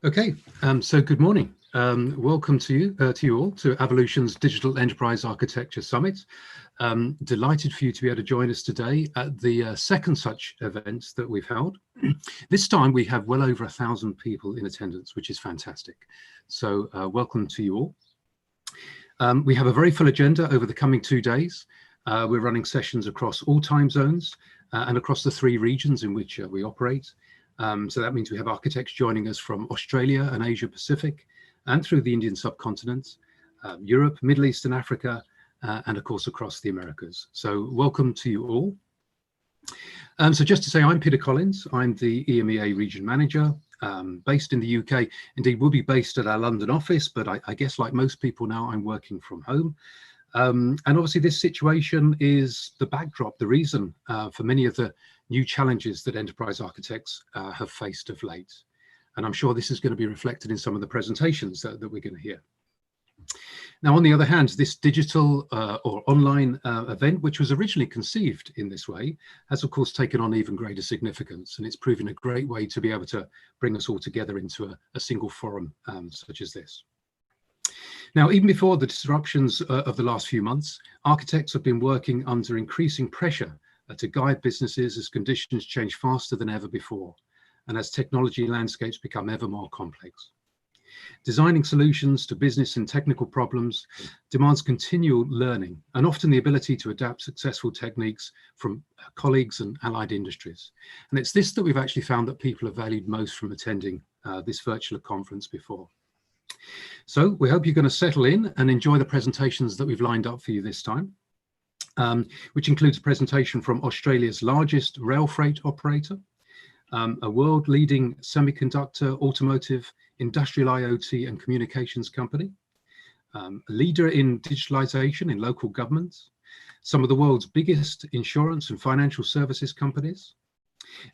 Okay, so good morning. Welcome to you all to Avolution's Digital Enterprise Architecture Summit. Delighted for you to be able to join us today at the second such event that we've held. This time we have well over 1,000 people in attendance, which is fantastic. So welcome to you all. We have a very full agenda over the coming 2 days. We're running sessions across all time zones and across the 3 regions in which we operate. So that means we have architects joining us from Australia and Asia Pacific and through the Indian subcontinent, Europe, Middle East and Africa, and of course across the Americas. So welcome to you all. So just to say, I'm Peter Collins. I'm the EMEA region manager based in the UK. Indeed, we'll be based at our London office, but I guess like most people now, I'm working from home. And obviously this situation is the backdrop, the reason for many of the new challenges that enterprise architects have faced of late. And I'm sure this is going to be reflected in some of the presentations that we're going to hear. Now, on the other hand, this digital or online event, which was originally conceived in this way, has of course taken on even greater significance, and it's proven a great way to be able to bring us all together into a single forum such as this. Now, even before the disruptions of the last few months, architects have been working under increasing pressure to guide businesses as conditions change faster than ever before, and as technology landscapes become ever more complex. Designing solutions to business and technical problems demands continual learning and often the ability to adapt successful techniques from colleagues and allied industries. And it's this that we've actually found that people have valued most from attending this virtual conference before. So we hope you're going to settle in and enjoy the presentations that we've lined up for you this time, which includes a presentation from Australia's largest rail freight operator, a world-leading semiconductor, automotive, industrial IoT and communications company, a leader in digitalization in local governments, some of the world's biggest insurance and financial services companies,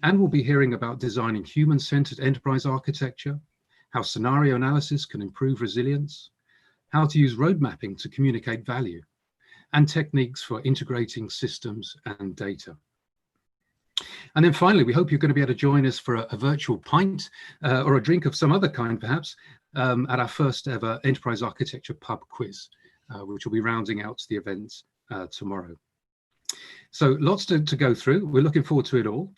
and we'll be hearing about designing human-centered enterprise architecture, how scenario analysis can improve resilience, how to use road mapping to communicate value, and techniques for integrating systems and data. And then finally, we hope you're going to be able to join us for a virtual pint or a drink of some other kind, perhaps, at our first ever Enterprise Architecture Pub Quiz, which will be rounding out the event tomorrow. So lots to go through. We're looking forward to it all.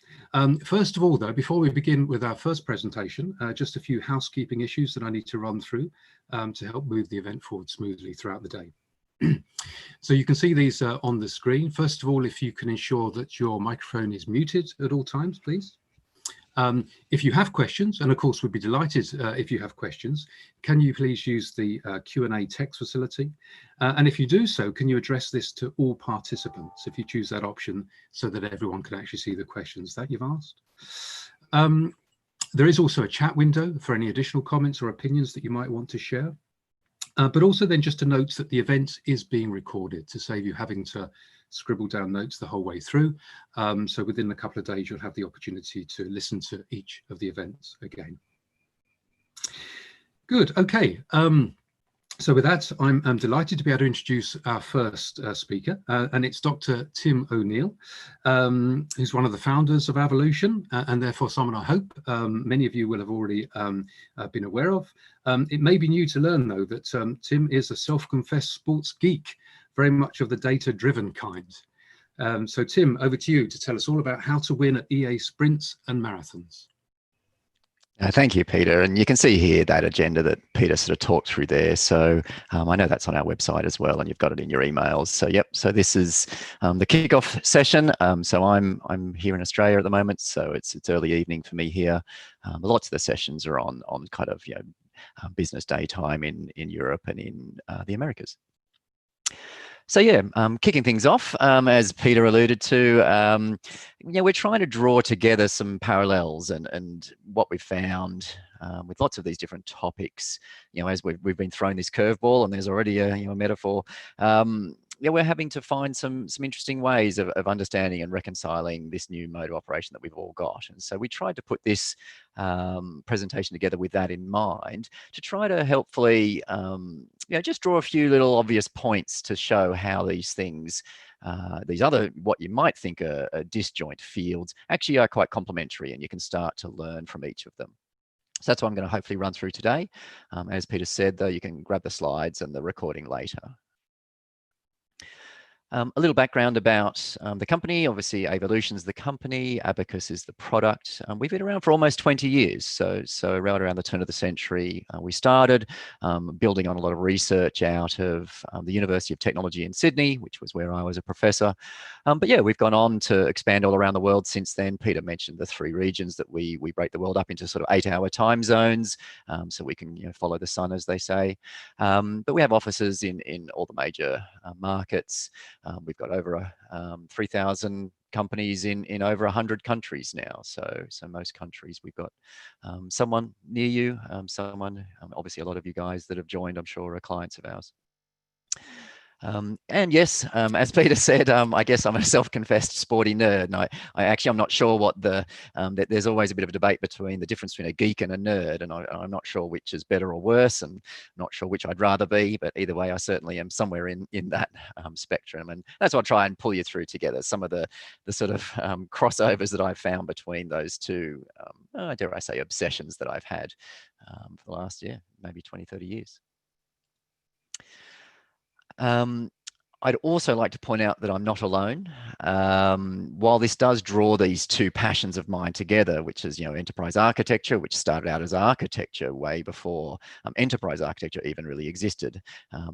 First of all, though, before we begin with our first presentation, just a few housekeeping issues that I need to run through to help move the event forward smoothly throughout the day. So you can see these on the screen. First of all, if you can ensure that your microphone is muted at all times, please. If you have questions, and of course we'd be delighted if you have questions, can you please use the Q&A text facility? And if you do so, can you address this to all participants if you choose that option so that everyone can actually see the questions that you've asked? There is also a chat window for any additional comments or opinions that you might want to share. But also then just to note that the event is being recorded to save you having to scribble down notes the whole way through. So within a couple of days, you'll have the opportunity to listen to each of the events again. Good, okay. So with that, I'm delighted to be able to introduce our first speaker, and it's Dr. Tim O'Neill, who's one of the founders of Avolution, and therefore someone I hope many of you will have already been aware of. It may be new to learn, though, that Tim is a self-confessed sports geek, very much of the data-driven kind. So Tim, over to you to tell us all about how to win at EA sprints and marathons. Thank you, Peter. And you can see here that agenda that Peter sort of talked through there. So I know that's on our website as well, and you've got it in your emails. So yep. So this is the kickoff session. So I'm here in Australia at the moment. So it's early evening for me here. Lots of the sessions are on kind of business daytime in Europe and in the Americas. So yeah, kicking things off, as Peter alluded to, we're trying to draw together some parallels and what we've found with lots of these different topics. As we've been thrown this curveball, and there's already a metaphor. We're having to find some interesting ways of understanding and reconciling this new mode of operation that we've all got. And so we tried to put this presentation together with that in mind to try to helpfully just draw a few little obvious points to show how these things, these other, what you might think are disjoint fields, actually are quite complementary, and you can start to learn from each of them. So that's what I'm going to hopefully run through today. As Peter said, though, you can grab the slides and the recording later. A little background about the company. Obviously, Avoolution's the company, Abacus is the product. We've been around for almost 20 years, so right around the turn of the century. We started building on a lot of research out of the University of Technology in Sydney, which was where I was a professor. But yeah, we've gone on to expand all around the world since then. Peter mentioned the 3 regions that we break the world up into sort of 8-hour time zones, so we can follow the sun, as they say. But we have offices in all the major markets. We've got over 3,000 companies in over 100 countries now. So most countries we've got someone near you, someone, obviously a lot of you guys that have joined, I'm sure, are clients of ours. And yes, as Peter said, I guess I'm a self-confessed sporty nerd, and I'm not sure what that there's always a bit of a debate between the difference between a geek and a nerd, and I'm not sure which is better or worse, and not sure which I'd rather be, but either way, I certainly am somewhere in that spectrum, and that's what I'll try and pull you through together, some of the sort of crossovers that I've found between those two, dare I say, obsessions that I've had for the last, maybe 20, 30 years. I'd also like to point out that I'm not alone. While this does draw these 2 passions of mine together, which is, enterprise architecture, which started out as architecture way before enterprise architecture even really existed.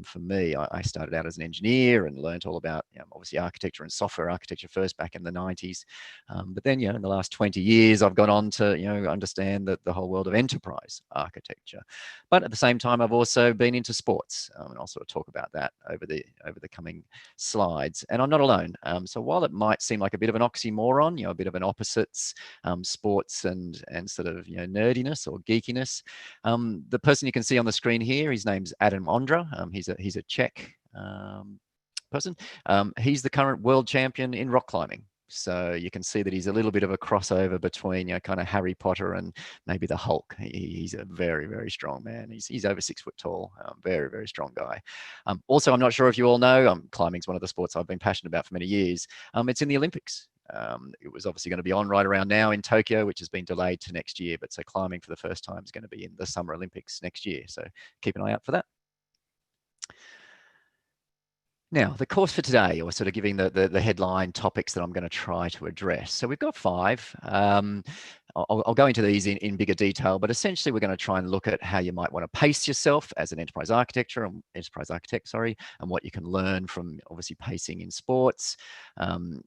For me, I started out as an engineer and learned all about, obviously architecture and software architecture first back in the 90s. But then, in the last 20 years, I've gone on to, understand the whole world of enterprise architecture. But at the same time, I've also been into sports, and I'll sort of talk about that over the coming slides. And I'm not alone. So while it might seem like a bit of an oxymoron, a bit of an opposites, sports and sort of nerdiness or geekiness, the person you can see on the screen here, his name's Adam Ondra. He's a Czech person. He's the current world champion in rock climbing. So you can see that he's a little bit of a crossover between, kind of Harry Potter and maybe the Hulk. He's a very, very strong man. He's over 6 foot tall, very, very strong guy. Also, I'm not sure if you all know, climbing's one of the sports I've been passionate about for many years. It's in the Olympics. It was obviously going to be on right around now in Tokyo, which has been delayed to next year. But so climbing for the first time is going to be in the Summer Olympics next year. So keep an eye out for that. Now, the course for today, or sort of giving the headline topics that I'm going to try to address. So we've got 5. I'll go into these in bigger detail, but essentially we're going to try and look at how you might want to pace yourself as an enterprise architect, and what you can learn from obviously pacing in sports.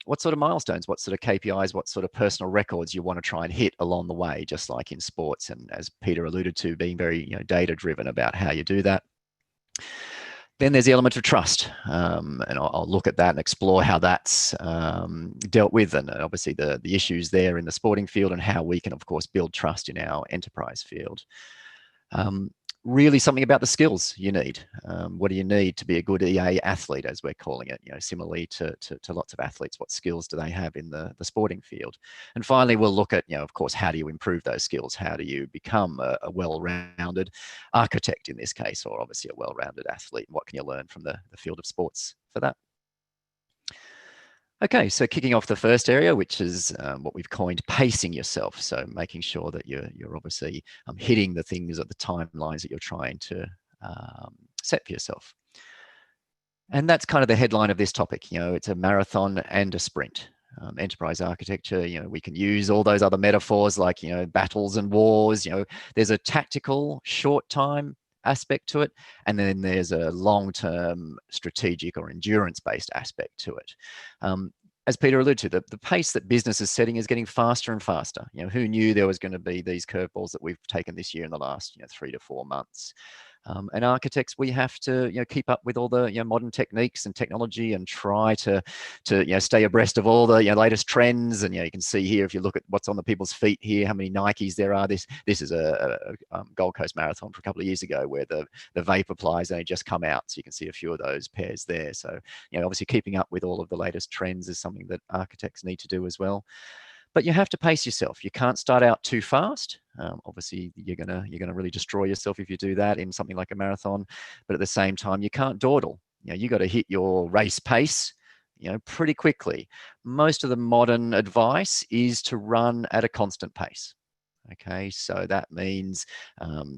What sort of milestones, what sort of KPIs, what sort of personal records you want to try and hit along the way, just like in sports. And as Peter alluded to, being very data driven about how you do that. Then there's the element of trust, and I'll look at that and explore how that's dealt with, and obviously the issues there in the sporting field, and how we can, of course, build trust in our enterprise field. Really something about the skills you need. What do you need to be a good EA athlete, as we're calling it? Similarly to lots of athletes, what skills do they have in the sporting field? And finally, we'll look at, of course, how do you improve those skills? How do you become a well-rounded architect in this case, or obviously a well-rounded athlete? What can you learn from the field of sports for that? Okay, so kicking off the first area, which is what we've coined pacing yourself. So making sure that you're obviously hitting the things at the timelines that you're trying to set for yourself. And that's kind of the headline of this topic. It's a marathon and a sprint. Enterprise architecture, we can use all those other metaphors like, battles and wars. There's a tactical short time aspect to it, and then there's a long-term strategic or endurance-based aspect to it. As Peter alluded to, the pace that business is setting is getting faster and faster. Who knew there was going to be these curveballs that we've taken this year in the last 3 to 4 months? And architects, we have to keep up with all the modern techniques and technology, and try to stay abreast of all the latest trends. And you can see here, if you look at what's on the people's feet here, how many Nikes there are. This is a Gold Coast Marathon for a couple of years ago, where the Vaporflies only just come out, so you can see a few of those pairs there. So obviously keeping up with all of the latest trends is something that architects need to do as well. But you have to pace yourself. You can't start out too fast. Obviously, you're gonna really destroy yourself if you do that in something like a marathon. But at the same time, you can't dawdle. You got to hit your race pace, pretty quickly. Most of the modern advice is to run at a constant pace. Okay, so that means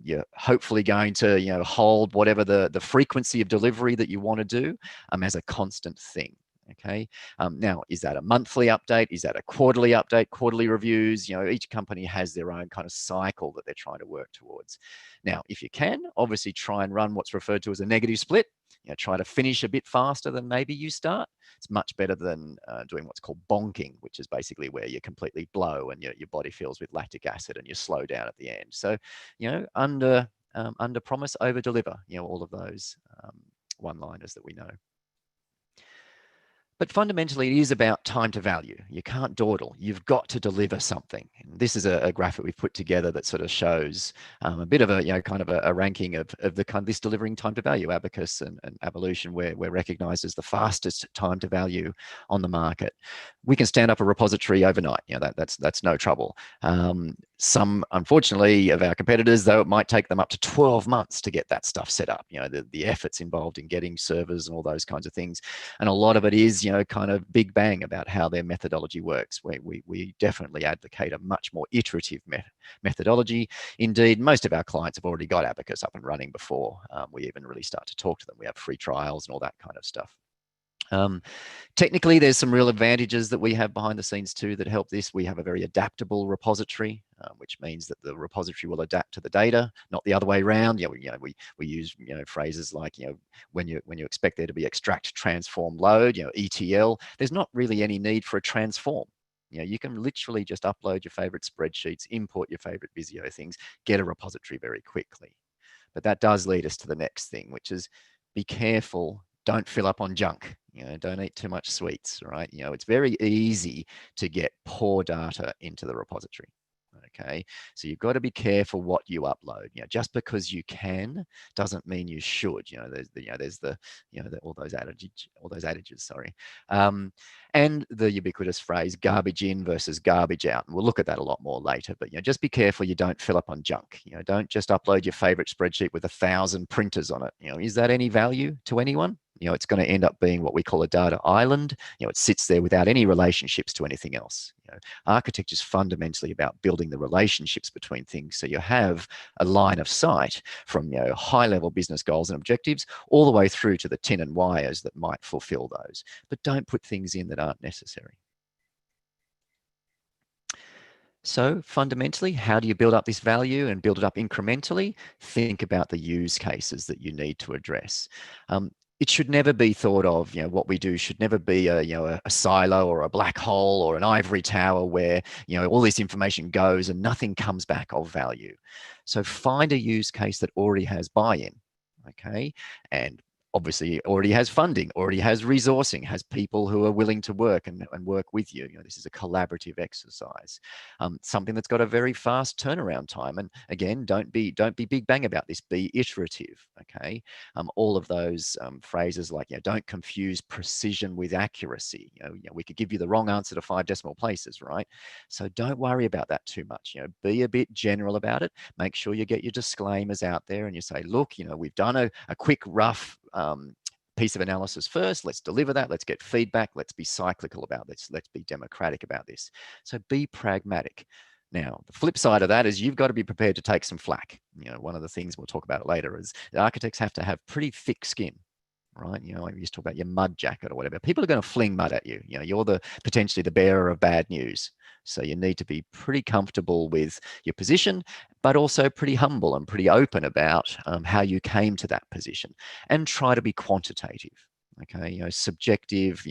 you're hopefully going to, hold whatever the frequency of delivery that you want to do as a constant thing. Okay, now is that a monthly update? Is that a quarterly update? Quarterly reviews? Each company has their own kind of cycle that they're trying to work towards. Now, if you can, obviously try and run what's referred to as a negative split. Try to finish a bit faster than maybe you start. It's much better than doing what's called bonking, which is basically where you completely blow and your body fills with lactic acid and you slow down at the end. So, under promise, over deliver. All of those one-liners that we know. But fundamentally, it is about time to value. You can't dawdle. You've got to deliver something. And this is a graphic we've put together that sort of shows a bit of a, kind of a ranking of the kind of this delivering time to value. Abacus and Avolution, we're recognized as the fastest time to value on the market. We can stand up a repository overnight. That's no trouble. Some, unfortunately, of our competitors, though, it might take them up to 12 months to get that stuff set up. The efforts involved in getting servers and all those kinds of things. And a lot of it is, kind of big bang about how their methodology works. We definitely advocate a much more iterative methodology. Indeed, most of our clients have already got Abacus up and running before we even really start to talk to them. We have free trials and all that kind of stuff. Technically, there's some real advantages that we have behind the scenes too that help this. We have a very adaptable repository, which means that the repository will adapt to the data, not the other way around. We use phrases like when you expect there to be extract, transform, load, ETL. There's not really any need for a transform. You can literally just upload your favorite spreadsheets, import your favorite Visio things, get a repository very quickly. But that does lead us to the next thing, which is be careful. Don't fill up on junk. Don't eat too much sweets, right? It's very easy to get poor data into the repository. Okay, so you've got to be careful what you upload. Just because you can doesn't mean you should. There's all those adages. Sorry, and the ubiquitous phrase "garbage in" versus "garbage out." And we'll look at that a lot more later. But just be careful you don't fill up on junk. Don't just upload your favorite spreadsheet with 1,000 printers on it. Is that any value to anyone? It's going to end up being what we call a data island. It sits there without any relationships to anything else. Architecture is fundamentally about building the relationships between things, so you have a line of sight from high-level business goals and objectives all the way through to the tin and wires that might fulfill those. But don't put things in that aren't necessary. So fundamentally, how do you build up this value and build it up incrementally? Think about the use cases that you need to address. It should never be thought of, what we do should never be a silo or a black hole or an ivory tower where, all this information goes and nothing comes back of value. So find a use case that already has buy-in, okay? And obviously already has funding, already has resourcing, has people who are willing to work and work with you. This is a collaborative exercise. Something that's got a very fast turnaround time. And again, don't be big bang about this. Be iterative. Okay. All of those phrases like don't confuse precision with accuracy. We could give you the wrong answer to 5 decimal places, right? So don't worry about that too much. Be a bit general about it. Make sure you get your disclaimers out there and you say, look, we've done a quick rough piece of analysis first. Let's deliver that. Let's get feedback. Let's be cyclical about this. Let's be democratic about this. So be pragmatic. Now, the flip side of that is you've got to be prepared to take some flack. One of the things we'll talk about it later is the architects have to have pretty thick skin, right? We used to talk about your mud jacket or whatever. People are going to fling mud at you. You're potentially the bearer of bad news. So you need to be pretty comfortable with your position, but also pretty humble and pretty open about how you came to that position, and try to be quantitative. Okay, subjective,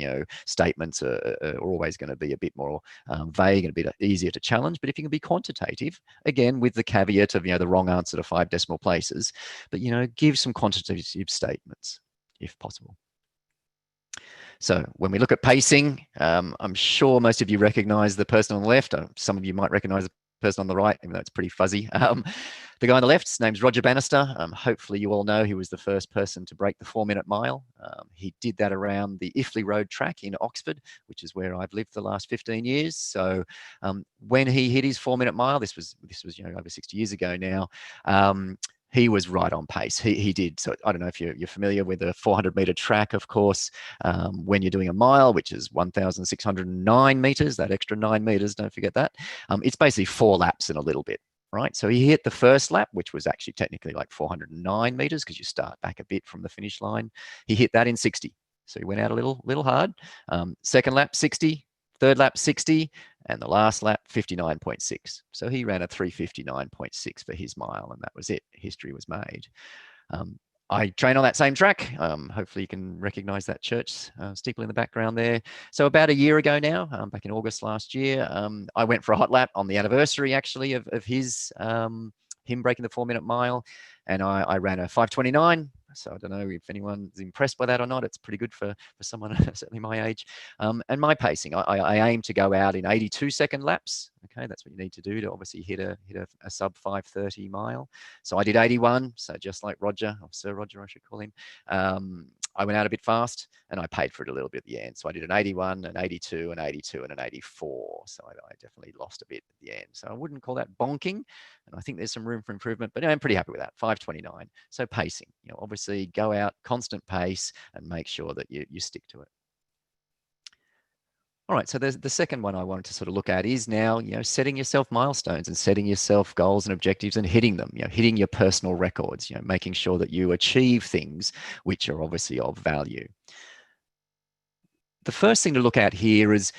statements are always going to be a bit more vague and a bit easier to challenge. But if you can be quantitative, again, with the caveat of, the wrong answer to 5 decimal places, but, give some quantitative statements if possible. So when we look at pacing, I'm sure most of you recognize the person on the left. Some of you might recognize the person on the right, even though it's pretty fuzzy. The guy on the left, his name's Roger Bannister. Hopefully you all know he was the first person to break the 4-minute mile. He did that around the Iffley Road track in Oxford, which is where I've lived the last 15 years. So when he hit his 4-minute mile, this was over 60 years ago now, he was right on pace. He did. So I don't know if you're familiar with a 400-meter track, of course. When you're doing a mile, which is 1,609 meters, that extra 9 meters, don't forget that. It's basically 4 laps and a little bit, right? So he hit the first lap, which was actually technically like 409 meters because you start back a bit from the finish line. He hit that in 60. So he went out a little hard. Second lap, 60. Third lap, 60. And the last lap, 59.6. So he ran a 359.6 for his mile, and that was it. History was made. I train on that same track. Hopefully you can recognize that church steeple in the background there. So about a year ago now, back in August last year, I went for a hot lap on the anniversary actually of his, him breaking the 4-minute mile. And I ran a 5:29. So I don't know if anyone's impressed by that or not. It's pretty good for someone certainly my age. And my pacing, I aim to go out in 82-second laps. Okay, that's what you need to do to obviously hit a sub 5:30 mile. So I did 81. So just like Roger, or Sir Roger, I should call him. I went out a bit fast and I paid for it a little bit at the end. So I did an 81, an 82, an 82, and an 84. So I definitely lost a bit at the end. So I wouldn't call that bonking. And I think there's some room for improvement, but I'm pretty happy with that. 5:29. So pacing, obviously go out, constant pace, and make sure that you stick to it. All right, so the second one I wanted to sort of look at is now, setting yourself milestones and setting yourself goals and objectives and hitting them, hitting your personal records, making sure that you achieve things which are obviously of value. The first thing to look at here is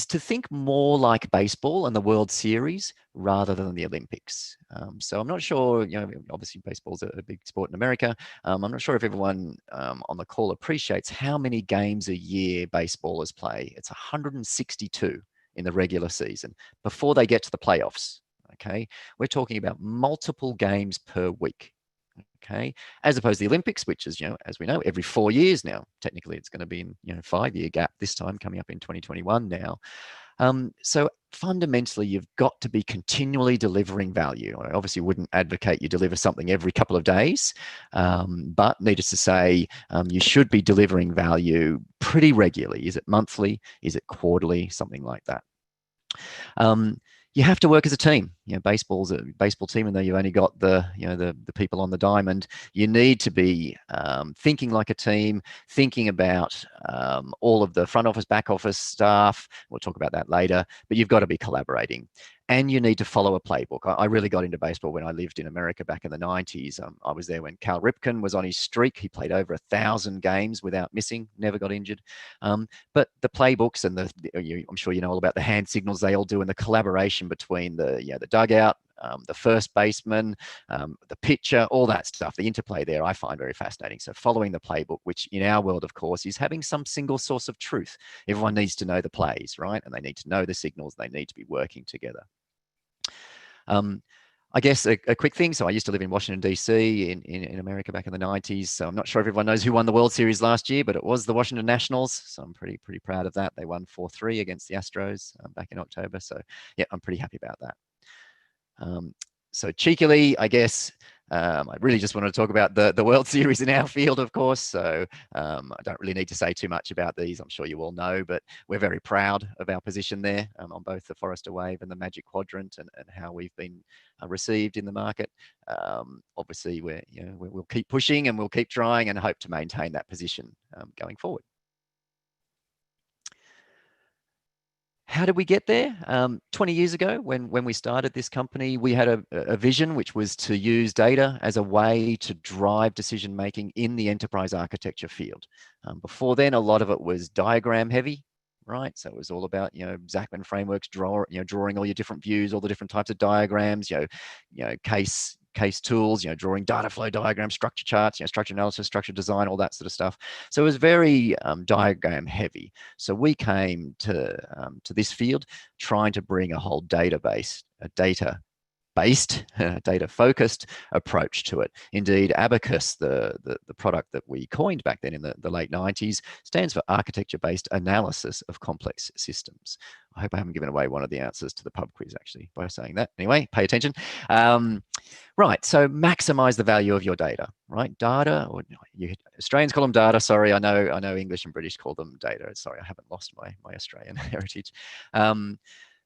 to think more like baseball and the World Series rather than the Olympics. So I'm not sure, obviously baseball's a big sport in America. I'm not sure if everyone on the call appreciates how many games a year baseballers play. It's 162 in the regular season before they get to the playoffs. Okay, we're talking about multiple games per week. Okay, as opposed to the Olympics, which is, as we know, every 4 years now. Technically, it's going to be in 5-year gap this time, coming up in 2021 now. So fundamentally, you've got to be continually delivering value. I obviously wouldn't advocate you deliver something every couple of days, but needless to say, you should be delivering value pretty regularly. Is it monthly? Is it quarterly? Something like that. You have to work as a team. Baseball's a baseball team, and though you've only got the people on the diamond, you need to be thinking like a team, thinking about all of the front office, back office staff. We'll talk about that later, but you've got to be collaborating. And you need to follow a playbook. I really got into baseball when I lived in America back in the 90s. I was there when Cal Ripken was on his streak. He played over 1,000 games without missing, never got injured. But the playbooks and I'm sure you know all about the hand signals they all do, and the collaboration between the dugout, the first baseman, the pitcher, all that stuff, the interplay there, I find very fascinating. So following the playbook, which in our world, of course, is having some single source of truth. Everyone needs to know the plays, right? And they need to know the signals. They need to be working together. I guess a quick thing. So I used to live in Washington, D.C. in America back in the 90s. So I'm not sure if everyone knows who won the World Series last year, but it was the Washington Nationals. So I'm pretty proud of that. They won 4-3 against the Astros back in October. So yeah, I'm pretty happy about that. So cheekily, I guess, I really just wanted to talk about the World Series in our field, of course. So I don't really need to say too much about these. I'm sure you all know, but we're very proud of our position there on both the Forrester Wave and the Magic Quadrant, and how we've been received in the market. Obviously, we'll keep pushing and we'll keep trying and hope to maintain that position going forward. How did we get there? 20 years ago, when we started this company, we had a vision, which was to use data as a way to drive decision-making in the enterprise architecture field. Before then, a lot of it was diagram heavy, right? So it was all about, Zachman frameworks, drawing all your different views, all the different types of diagrams, case tools, drawing data flow diagrams, structure charts, structure analysis, structure design, all that sort of stuff. So it was very diagram heavy. So we came to this field trying to bring a whole database, a data-based, data-focused approach to it. Indeed, Abacus, the product that we coined back then in the late 90s, stands for Architecture-Based Analysis of Complex Systems. I hope I haven't given away one of the answers to the pub quiz, actually, by saying that. Anyway, pay attention. Right, so maximize the value of your data, right? Data, or Australians call them data. Sorry, I know English and British call them data. Sorry, I haven't lost my Australian heritage.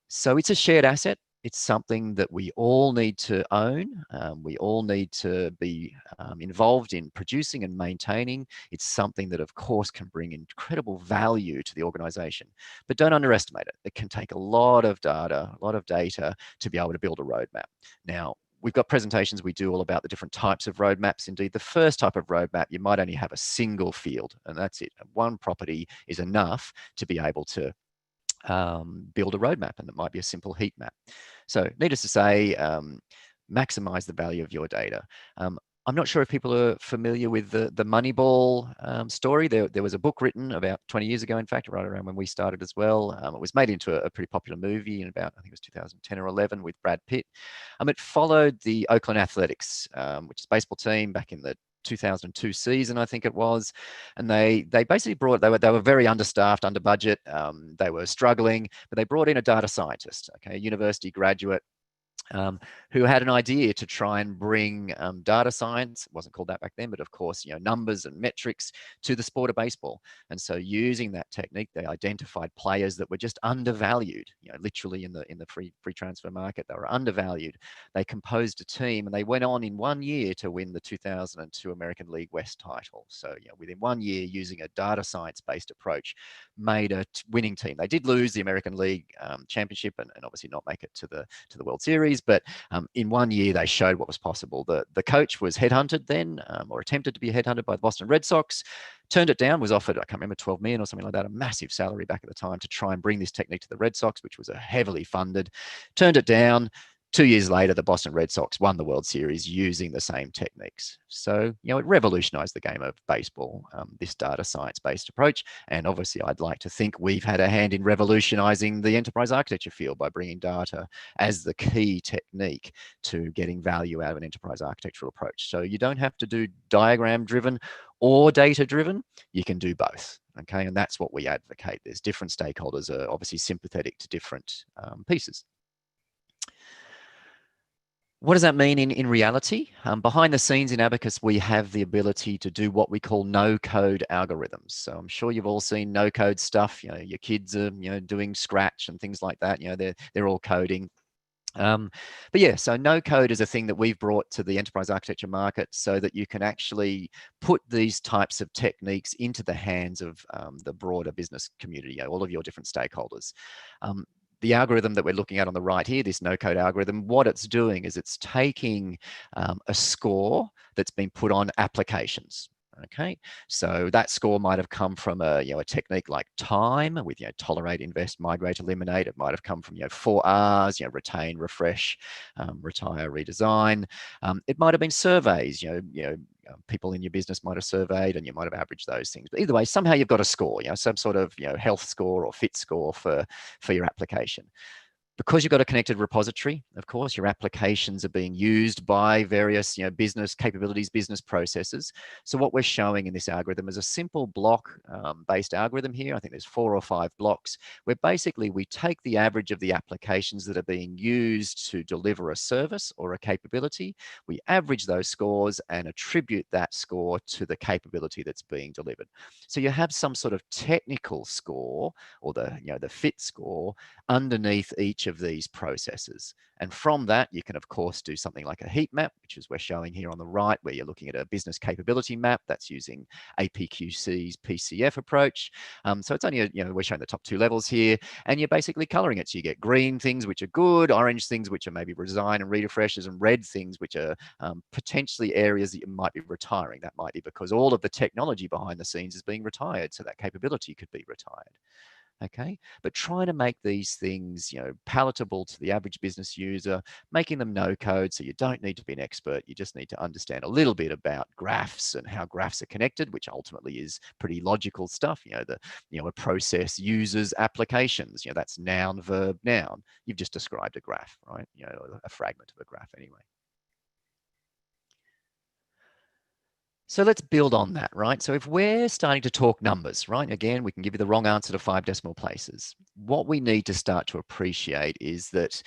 So it's a shared asset. It's something that we all need to own. We all need to be involved in producing and maintaining. It's something that, of course, can bring incredible value to the organization. But don't underestimate it. It can take a lot of data, a lot of data to be able to build a roadmap. Now, we've got presentations we do all about the different types of roadmaps. Indeed, the first type of roadmap, you might only have a single field, and that's it. One property is enough to be able to build a roadmap, and it might be a simple heat map. So needless to say, maximize the value of your data. I'm not sure if people are familiar with the Moneyball story. There was a book written about 20 years ago, in fact, right around when we started as well. It was made into a pretty popular movie in about, I think it was 2010 or 11 with Brad Pitt. It followed the Oakland Athletics, which is a baseball team back in the 2002 season, I think it was, and they basically brought, they were very understaffed, under budget, they were struggling, but they brought in a data scientist, okay, a university graduate, who had an idea to try and bring data science, it wasn't called that back then, but of course, numbers and metrics to the sport of baseball. And so using that technique, they identified players that were just undervalued, literally in the free transfer market, they were undervalued. They composed a team, and they went on in 1 year to win the 2002 American League West title. So within 1 year, using a data science-based approach, made a winning team. They did lose the American League championship and obviously not make it to the World Series, but in 1 year they showed what was possible. The coach was headhunted then, or attempted to be headhunted by the Boston Red Sox, turned it down, was offered, I can't remember, 12 million or something like that, a massive salary back at the time, to try and bring this technique to the Red Sox, which was a heavily funded, turned it down. 2 years later, the Boston Red Sox won the World Series using the same techniques. So, it revolutionized the game of baseball, this data science-based approach. And obviously, I'd like to think we've had a hand in revolutionizing the enterprise architecture field by bringing data as the key technique to getting value out of an enterprise architectural approach. So you don't have to do diagram-driven or data-driven. You can do both. Okay, and that's what we advocate. There's different stakeholders are obviously sympathetic to different pieces. What does that mean in reality? Behind the scenes in Abacus, we have the ability to do what we call no-code algorithms. So I'm sure you've all seen no-code stuff. Your kids are doing Scratch and things like that. They're all coding. But yeah, so no-code is a thing that we've brought to the enterprise architecture market so that you can actually put these types of techniques into the hands of the broader business community, all of your different stakeholders. The algorithm that we're looking at on the right here, this no-code algorithm, what it's doing is it's taking a score that's been put on applications. Okay, so that score might have come from a technique like time with tolerate, invest, migrate, eliminate. It might have come from 4 R's, retain, refresh, retire, redesign. It might have been surveys. People in your business might have surveyed, and you might have averaged those things. But either way, somehow you've got a score, some sort of health score or fit score for your application. Because you've got a connected repository, of course, your applications are being used by various business capabilities, business processes. So what we're showing in this algorithm is a simple block-based algorithm here. I think there's 4 or 5 blocks, where basically we take the average of the applications that are being used to deliver a service or a capability. We average those scores and attribute that score to the capability that's being delivered. So you have some sort of technical score, or the fit score, underneath each of these processes. And from that, you can, of course, do something like a heat map, which is we're showing here on the right, where you're looking at a business capability map that's using APQC's PCF approach. So it's only, we're showing the top 2 levels here, and you're basically coloring it. So you get green things, which are good, orange things, which are maybe resign and refreshes, and red things, which are potentially areas that you might be retiring. That might be because all of the technology behind the scenes is being retired, so that capability could be retired. Okay, but trying to make these things, palatable to the average business user, making them no code, so you don't need to be an expert. You just need to understand a little bit about graphs and how graphs are connected, which ultimately is pretty logical stuff. A process uses applications. That's noun, verb, noun. You've just described a graph, right? A fragment of a graph anyway. So let's build on that, right? So if we're starting to talk numbers, right? Again, we can give you the wrong answer to 5 decimal places. What we need to start to appreciate is that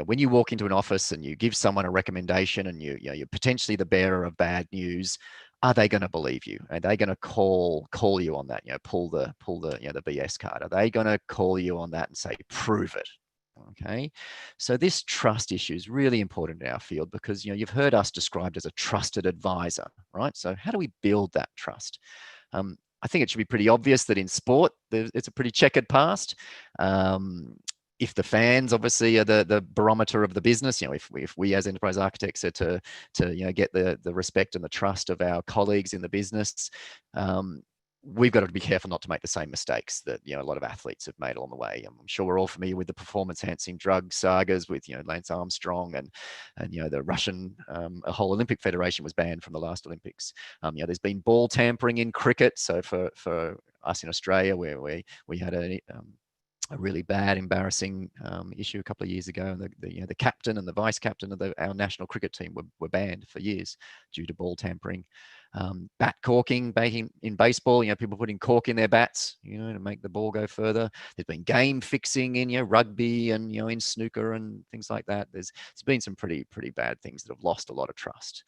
when you walk into an office and you give someone a recommendation, and you're potentially the bearer of bad news, are they going to believe you? Are they going to call you on that? Pull the BS card. Are they going to call you on that and say, prove it? Okay, so this trust issue is really important in our field because you've heard us described as a trusted advisor, right? So how do we build that trust? I think it should be pretty obvious that in sport, it's a pretty checkered past. If the fans obviously are the barometer of the business, if we as enterprise architects are to get the respect and the trust of our colleagues in the business, we've got to be careful not to make the same mistakes that a lot of athletes have made along the way. I'm sure we're all familiar with the performance-enhancing drug sagas with Lance Armstrong and the Russian a whole Olympic federation was banned from the last Olympics. There's been ball tampering in cricket. So for us in Australia, where we had a really bad, embarrassing issue a couple of years ago, and the captain and the vice captain of our national cricket team were banned for years due to ball tampering. Bat corking in baseball, people putting cork in their bats, to make the ball go further. There's been game fixing in rugby and in snooker and things like that. There's been some pretty bad things that have lost a lot of trust.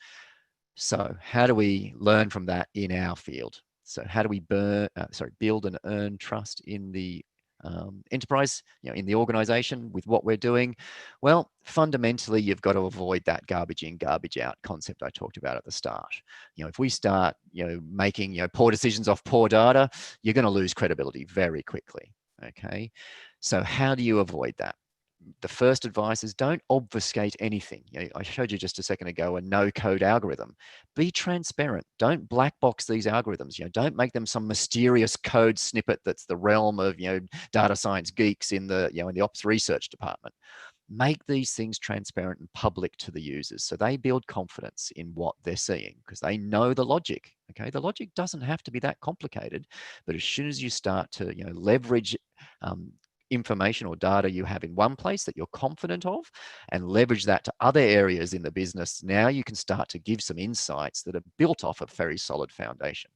So how do we learn from that in our field? So how do we build and earn trust in the enterprise, in the organization with what we're doing? Well, fundamentally, you've got to avoid that garbage in, garbage out concept I talked about at the start. If we start, making, poor decisions off poor data, you're going to lose credibility very quickly. Okay. So how do you avoid that? The first advice is don't obfuscate anything. I showed you just a second ago a no-code algorithm. Be transparent. Don't black box these algorithms. Don't make them some mysterious code snippet that's the realm of data science geeks in the in the ops research department. Make these things transparent and public to the users so they build confidence in what they're seeing because they know the logic. Okay, the logic doesn't have to be that complicated, but as soon as you start to leverage information or data you have in one place that you're confident of and leverage that to other areas in the business, now you can start to give some insights that are built off a very solid foundation.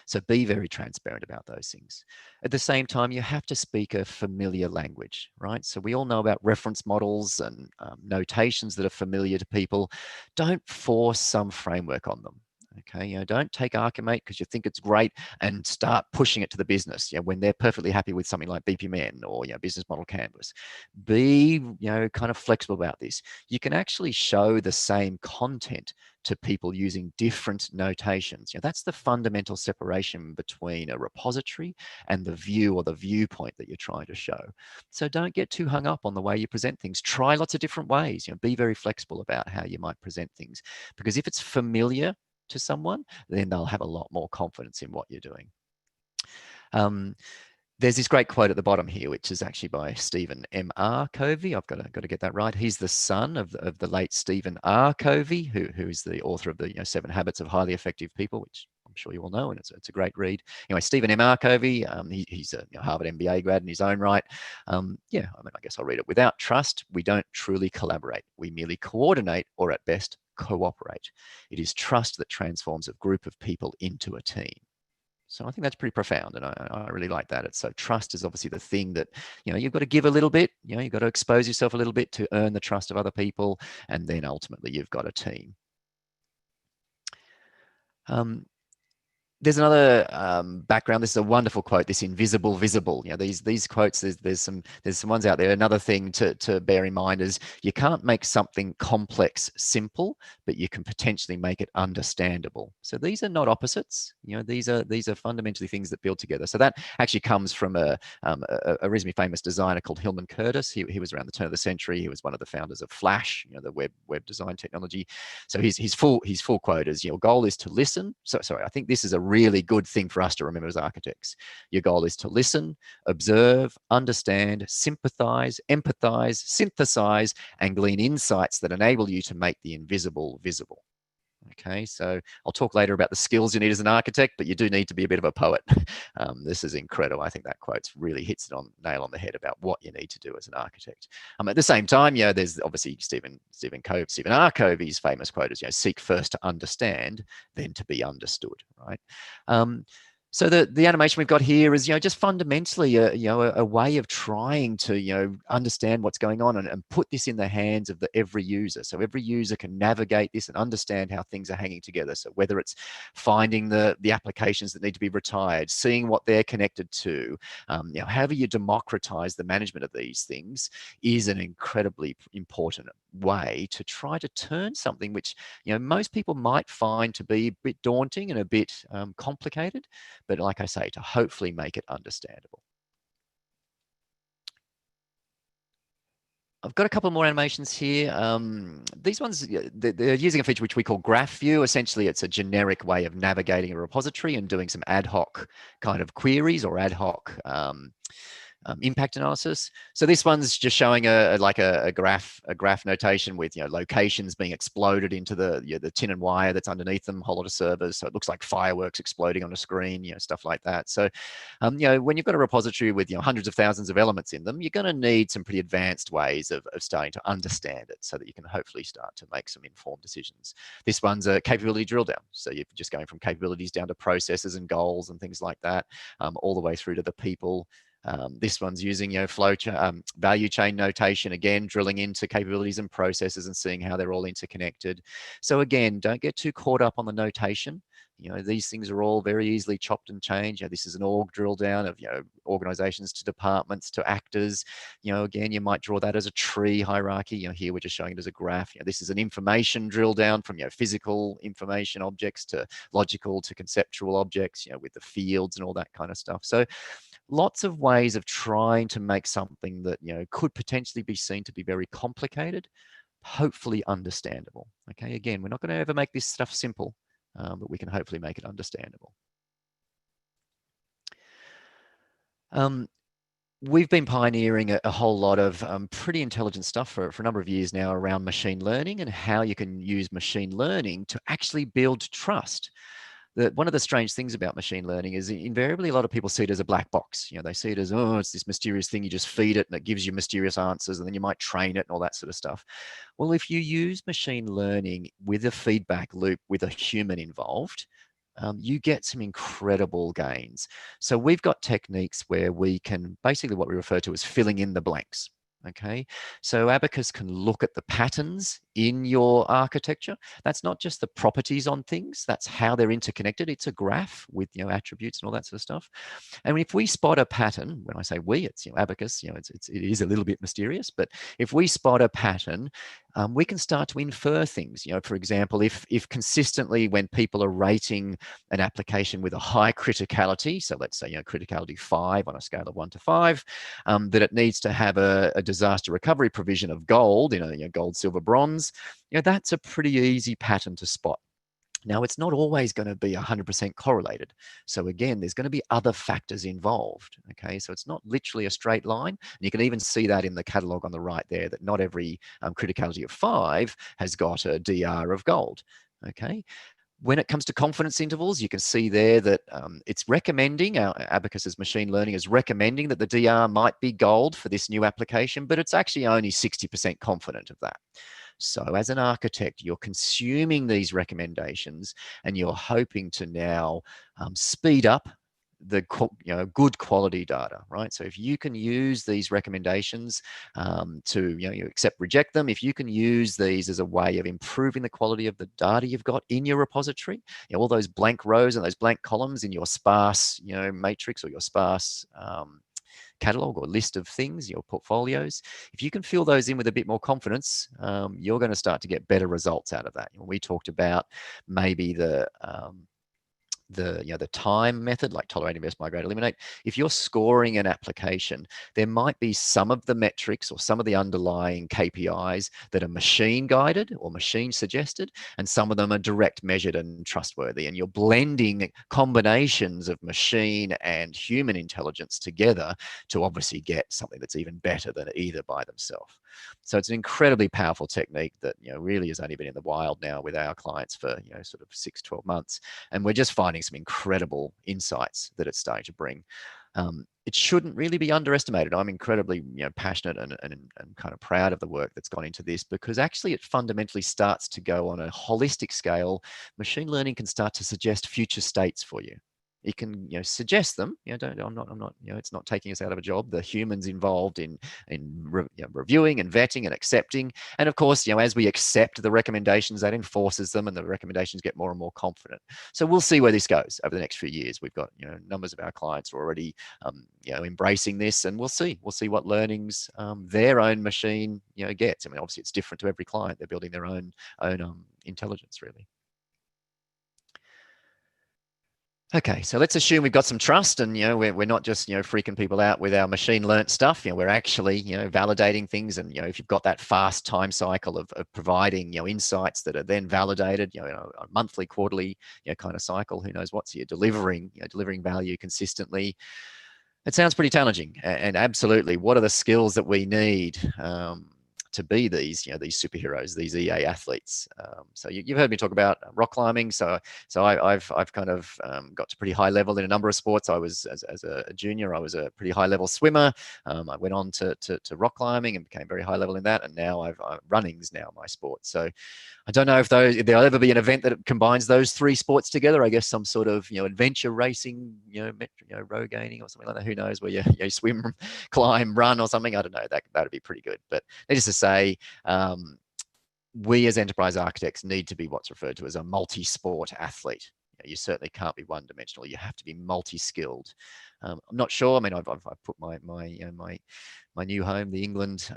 So be very transparent about those things. At the same time, you have to speak a familiar language, right? So we all know about reference models and notations that are familiar to people. Don't force some framework on them. Okay, don't take Archimate because you think it's great and start pushing it to the business. When they're perfectly happy with something like BPMN or business model canvas. Be kind of flexible about this. You can actually show the same content to people using different notations. That's the fundamental separation between a repository and the view or the viewpoint that you're trying to show. So don't get too hung up on the way you present things. Try lots of different ways. Be very flexible about how you might present things, because if it's familiar to someone, then they'll have a lot more confidence in what you're doing. There's this great quote at the bottom here, which is actually by Stephen M.R. Covey. I've got to get that right. He's the son of the late Stephen R. Covey, who is the author of the 7 Habits of Highly Effective People, which I'm sure you all know, and it's a great read. Anyway, Stephen M.R. Covey, he's a Harvard MBA grad in his own right. I guess I'll read it. Without trust, we don't truly collaborate. We merely coordinate, or at best, cooperate. It is trust that transforms a group of people into a team. So I think that's pretty profound, and I really like that. So trust is obviously the thing that you've got to give a little bit. You've got to expose yourself a little bit to earn the trust of other people, and then ultimately you've got a team. There's another background. This is a wonderful quote. This invisible visible. These quotes. There's some ones out there. Another thing to bear in mind is you can't make something complex simple, but you can potentially make it understandable. So these are not opposites. These are fundamentally things that build together. So that actually comes from a reasonably famous designer called Hillman Curtis. He was around the turn of the century. He was one of the founders of Flash, the web design technology. So his full quote is, your goal is to listen. Sorry, I think this is a really good thing for us to remember as architects. Your goal is to listen, observe, understand, sympathize, empathize, synthesize, and glean insights that enable you to make the invisible visible. Okay, so I'll talk later about the skills you need as an architect, but you do need to be a bit of a poet. This is incredible. I think that quote really hits it nail on the head about what you need to do as an architect. At the same time, there's obviously Stephen R. Covey's famous quote is, seek first to understand, then to be understood, right? So the animation we've got here is, just fundamentally a way of trying to, understand what's going on and put this in the hands of every user. So every user can navigate this and understand how things are hanging together. So whether it's finding the applications that need to be retired, seeing what they're connected to, however you democratize the management of these things is an incredibly important way to try to turn something which, most people might find to be a bit daunting and a bit complicated, but like I say, to hopefully make it understandable. I've got a couple more animations here. These ones, they're using a feature which we call Graph View. Essentially, it's a generic way of navigating a repository and doing some ad hoc kind of queries or ad hoc impact analysis. So this one's just showing a graph notation with locations being exploded into the tin and wire that's underneath them, a whole lot of servers. So it looks like fireworks exploding on a screen, stuff like that. So when you've got a repository with hundreds of thousands of elements in them, you're going to need some pretty advanced ways of starting to understand it so that you can hopefully start to make some informed decisions. This one's a capability drill down. So you're just going from capabilities down to processes and goals and things like that, all the way through to the people. This one's using value chain notation, again, drilling into capabilities and processes and seeing how they're all interconnected. So again, don't get too caught up on the notation. These things are all very easily chopped and changed. This is an org drill down of organizations to departments to actors. Again, you might draw that as a tree hierarchy. Here we're just showing it as a graph. This is an information drill down from physical information objects to logical to conceptual objects, with the fields and all that kind of stuff. So lots of ways of trying to make something that could potentially be seen to be very complicated, hopefully understandable. Okay, again, we're not going to ever make this stuff simple, but we can hopefully make it understandable. We've been pioneering a whole lot of pretty intelligent stuff for a number of years now around machine learning and how you can use machine learning to actually build trust. One of the strange things about machine learning is invariably a lot of people see it as a black box. They see it as, oh, it's this mysterious thing. You just feed it and it gives you mysterious answers, and then you might train it and all that sort of stuff. Well, if you use machine learning with a feedback loop with a human involved, you get some incredible gains. So we've got techniques where we can basically what we refer to as filling in the blanks. Okay, so Abacus can look at the patterns in your architecture. That's not just the properties on things, that's how they're interconnected. It's a graph with attributes and all that sort of stuff. And if we spot a pattern, when I say we, it's Abacus, it is a little bit mysterious, but if we spot a pattern, we can start to infer things. For example, if consistently when people are rating an application with a high criticality, so let's say criticality 5 on a scale of 1 to 5, that it needs to have a disaster recovery provision of gold, gold, silver, bronze, that's a pretty easy pattern to spot. Now, it's not always going to be 100% correlated. So again, there's going to be other factors involved. Okay, so it's not literally a straight line. And you can even see that in the catalog on the right there, that not every criticality of 5 has got a DR of gold. Okay. When it comes to confidence intervals, you can see there that it's recommending, Abacus's machine learning is recommending that the DR might be gold for this new application, but it's actually only 60% confident of that. So as an architect, you're consuming these recommendations and you're hoping to now speed up the good quality data, right? So if you can use these recommendations to you accept, reject them, if you can use these as a way of improving the quality of the data you've got in your repository, all those blank rows and those blank columns in your sparse matrix or your sparse catalog or list of things, your portfolios, if you can fill those in with a bit more confidence, you're going to start to get better results out of that. We talked about maybe the time method, like tolerate, invest, migrate, eliminate. If you're scoring an application, there might be some of the metrics or some of the underlying KPIs that are machine guided or machine suggested, and some of them are direct measured and trustworthy. And you're blending combinations of machine and human intelligence together to obviously get something that's even better than either by themselves. So it's an incredibly powerful technique that really has only been in the wild now with our clients for sort of 6-12 months, and we're just finding some incredible insights that it's starting to bring. It shouldn't really be underestimated. I'm incredibly passionate and kind of proud of the work that's gone into this, because actually it fundamentally starts to go on a holistic scale. Machine learning can start to suggest future states for you. It can, suggest them. I'm not, it's not taking us out of a job. The humans involved in reviewing and vetting and accepting. And of course, as we accept the recommendations, that enforces them, and the recommendations get more and more confident. So we'll see where this goes over the next few years. We've got, numbers of our clients are already, embracing this, and we'll see what learnings their own machine, gets. I mean, obviously it's different to every client. They're building their own intelligence, really. Okay, so let's assume we've got some trust, and we're not just freaking people out with our machine learnt stuff. We're actually validating things, and if you've got that fast time cycle of providing insights that are then validated, a monthly, quarterly kind of cycle. Who knows what's delivering delivering value consistently. It sounds pretty challenging, and absolutely, what are the skills that we need to be these superheroes, these EA athletes? So you've heard me talk about rock climbing. So I've kind of got to pretty high level in a number of sports. I was as a junior, I was a pretty high level swimmer. I went on to rock climbing and became very high level in that. And now running's now my sport. So I don't know if there'll ever be an event that combines those three sports together. I guess some sort of adventure racing, road gaining or something like that. Who knows, where you swim, climb, run or something. I don't know. That'd be pretty good. But needless to say, we as enterprise architects need to be what's referred to as a multi-sport athlete. You certainly can't be one-dimensional. You have to be multi-skilled. I'm not sure. I mean, I've put my new home, the England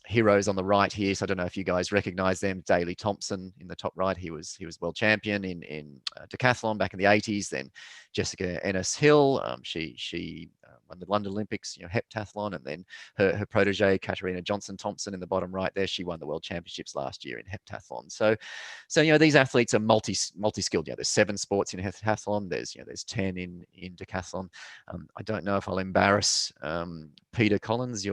heroes, on the right here. So I don't know if you guys recognize them. Daley Thompson in the top right. He was world champion in decathlon back in the 80s. Then Jessica Ennis-Hill, she won the London Olympics, heptathlon, and then her protege Katarina Johnson-Thompson in the bottom right there, she won the world championships last year in heptathlon. So these athletes are multi-skilled. There's 7 sports in heptathlon. There's 10 in decathlon. I don't know if I'll embarrass Peter Collins.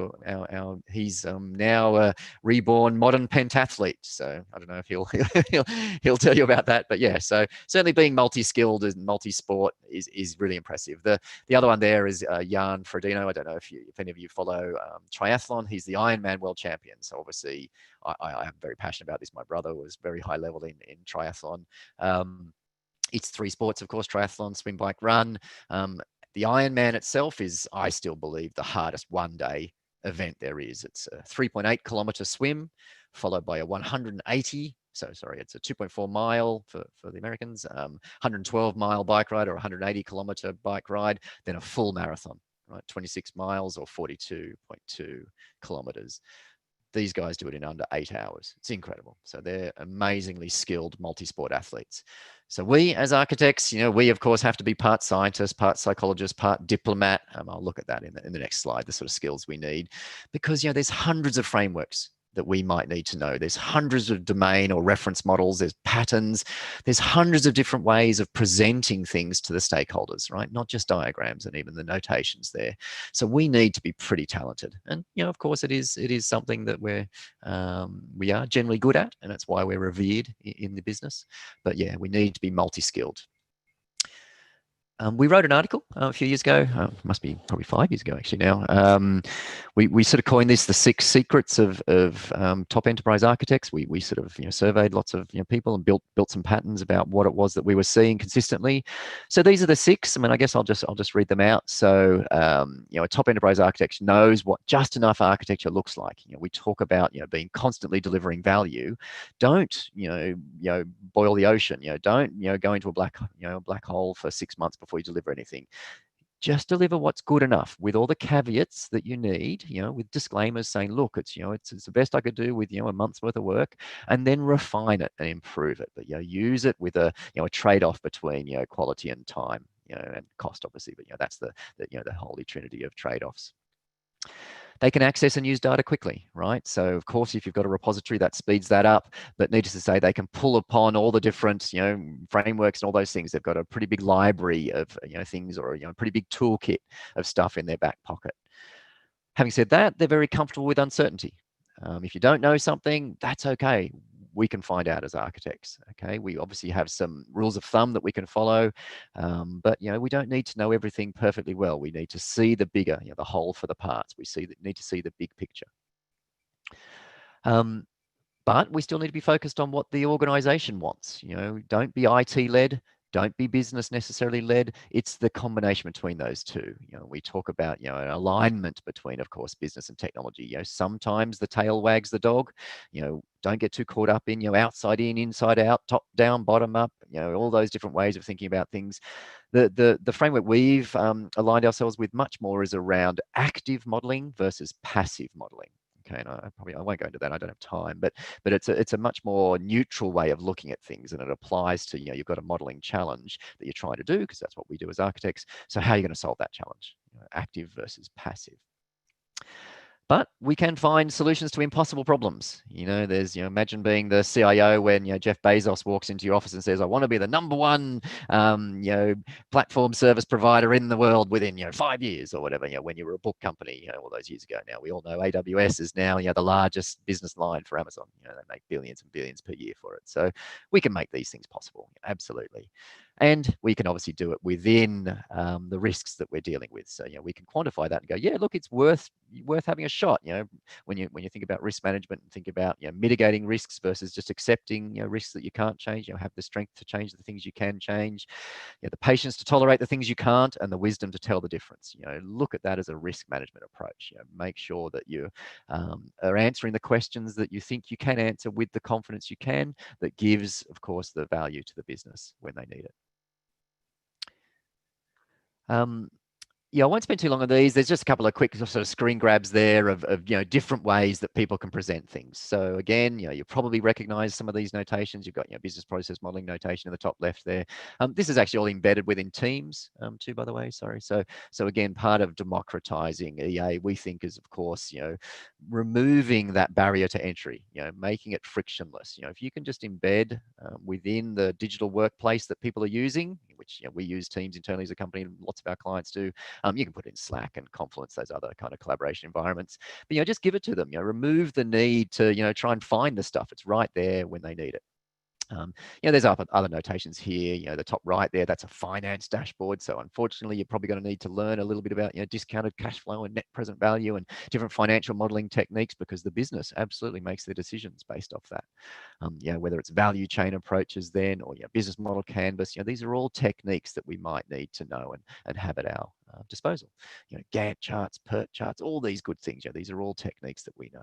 He's now a reborn modern pentathlete. So I don't know if he'll tell you about that. But yeah, so certainly being multi-skilled and multi-sport is really impressive. The other one there is Jan Frodeno. I don't know if any of you follow triathlon. He's the Ironman world champion. So obviously I am very passionate about this. My brother was very high level in triathlon. It's 3 sports, of course: triathlon, swim, bike, run. The Ironman itself is, I still believe, the hardest one-day event there is. It's a 3.8 kilometer swim, followed by a 180. So sorry, it's a 2.4 mile for the Americans, 112 mile bike ride or 180 kilometer bike ride, then a full marathon, right? 26 miles or 42.2 kilometers. These guys do it in under 8 hours. It's incredible. So they're amazingly skilled multi-sport athletes. So we as architects, we of course have to be part scientist, part psychologist, part diplomat. I'll look at that in the next slide, the sort of skills we need, because there's hundreds of frameworks that we might need to know. There's hundreds of domain or reference models. There's patterns. There's hundreds of different ways of presenting things to the stakeholders, right? Not just diagrams and even the notations there. So we need to be pretty talented. And, of course, it is something that we are generally good at, and that's why we're revered in the business. But yeah, we need to be multi-skilled. We wrote an article a few years ago, must be probably 5 years ago actually now. We sort of coined this the 6 secrets of top enterprise architects. We sort of surveyed lots of people and built some patterns about what it was that we were seeing consistently. So these are the 6. I mean, I guess I'll just read them out. So a top enterprise architect knows what just enough architecture looks like. We talk about being constantly delivering value. Don't boil the ocean. Don't go into a black hole for 6 months before you deliver anything. Just deliver what's good enough with all the caveats that you need, with disclaimers saying, look, it's the best I could do with a month's worth of work, and then refine it and improve it. But use it with a trade-off between quality and time, and cost, obviously. But that's the holy trinity of trade-offs. They can access and use data quickly, right? So of course, if you've got a repository, that speeds that up. But needless to say, they can pull upon all the different, frameworks and all those things. They've got a pretty big library of, things, or a pretty big toolkit of stuff in their back pocket. Having said that, they're very comfortable with uncertainty. If you don't know something, that's okay. We can find out as architects. Okay, we obviously have some rules of thumb that we can follow, but we don't need to know everything perfectly well. We need to see the bigger, the whole for the parts. We need to see the big picture. But we still need to be focused on what the organization wants. Don't be IT led. Don't be business necessarily led. It's the combination between those two. We talk about, an alignment between, of course, business and technology. Sometimes the tail wags the dog. Don't get too caught up in, outside in, inside out, top down, bottom up, all those different ways of thinking about things. The framework we've aligned ourselves with much more is around active modeling versus passive modeling. Okay, and I won't go into that. I don't have time, but it's a much more neutral way of looking at things, and it applies to, you've got a modeling challenge that you're trying to do, because that's what we do as architects. So how are you going to solve that challenge? Active versus passive. But we can find solutions to impossible problems. There's, imagine being the CIO when, Jeff Bezos walks into your office and says, I want to be the #1, platform service provider in the world within, 5 years or whatever, when you were a book company, all those years ago. Now, we all know AWS is now, the largest business line for Amazon. They make billions and billions per year for it. So we can make these things possible. Absolutely. And we can obviously do it within the risks that we're dealing with. So, we can quantify that and go, yeah, look, it's worth having a shot. When you think about risk management and think about, mitigating risks versus just accepting, risks that you can't change, have the strength to change the things you can change, the patience to tolerate the things you can't, and the wisdom to tell the difference. Look at that as a risk management approach. Make sure that you are answering the questions that you think you can answer with the confidence you can, that gives, of course, the value to the business when they need it. I won't spend too long on these. There's just a couple of quick sort of screen grabs there of different ways that people can present things. So again, you probably recognize some of these notations. You've got business process modeling notation in the top left there. This is actually all embedded within Teams too, by the way. Sorry. So again, part of democratizing EA, we think, is, of course, removing that barrier to entry, making it frictionless. If you can just embed within the digital workplace that people are using, which we use Teams internally as a company, and lots of our clients do. You can put in Slack and Confluence, those other kind of collaboration environments. But just give it to them. Remove the need to try and find the stuff. It's right there when they need it. There's other notations here. The top right there, that's a finance dashboard. So unfortunately, you're probably going to need to learn a little bit about discounted cash flow and net present value and different financial modeling techniques, because the business absolutely makes their decisions based off that. Whether it's value chain approaches then, or business model canvas, these are all techniques that we might need to know and have at our disposal. Gantt charts, PERT charts, all these good things. These are all techniques that we know.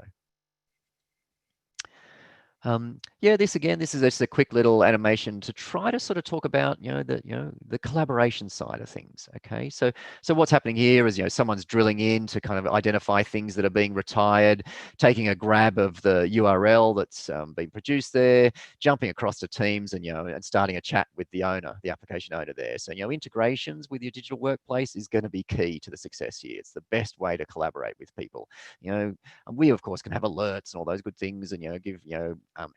This is just a quick little animation to try to sort of talk about, the collaboration side of things. Okay, so what's happening here is, someone's drilling in to kind of identify things that are being retired, taking a grab of the URL that's being produced there, jumping across to Teams, and and starting a chat with the owner, the application owner there. So integrations with your digital workplace is going to be key to the success here. It's the best way to collaborate with people. And we, of course, can have alerts and all those good things, and give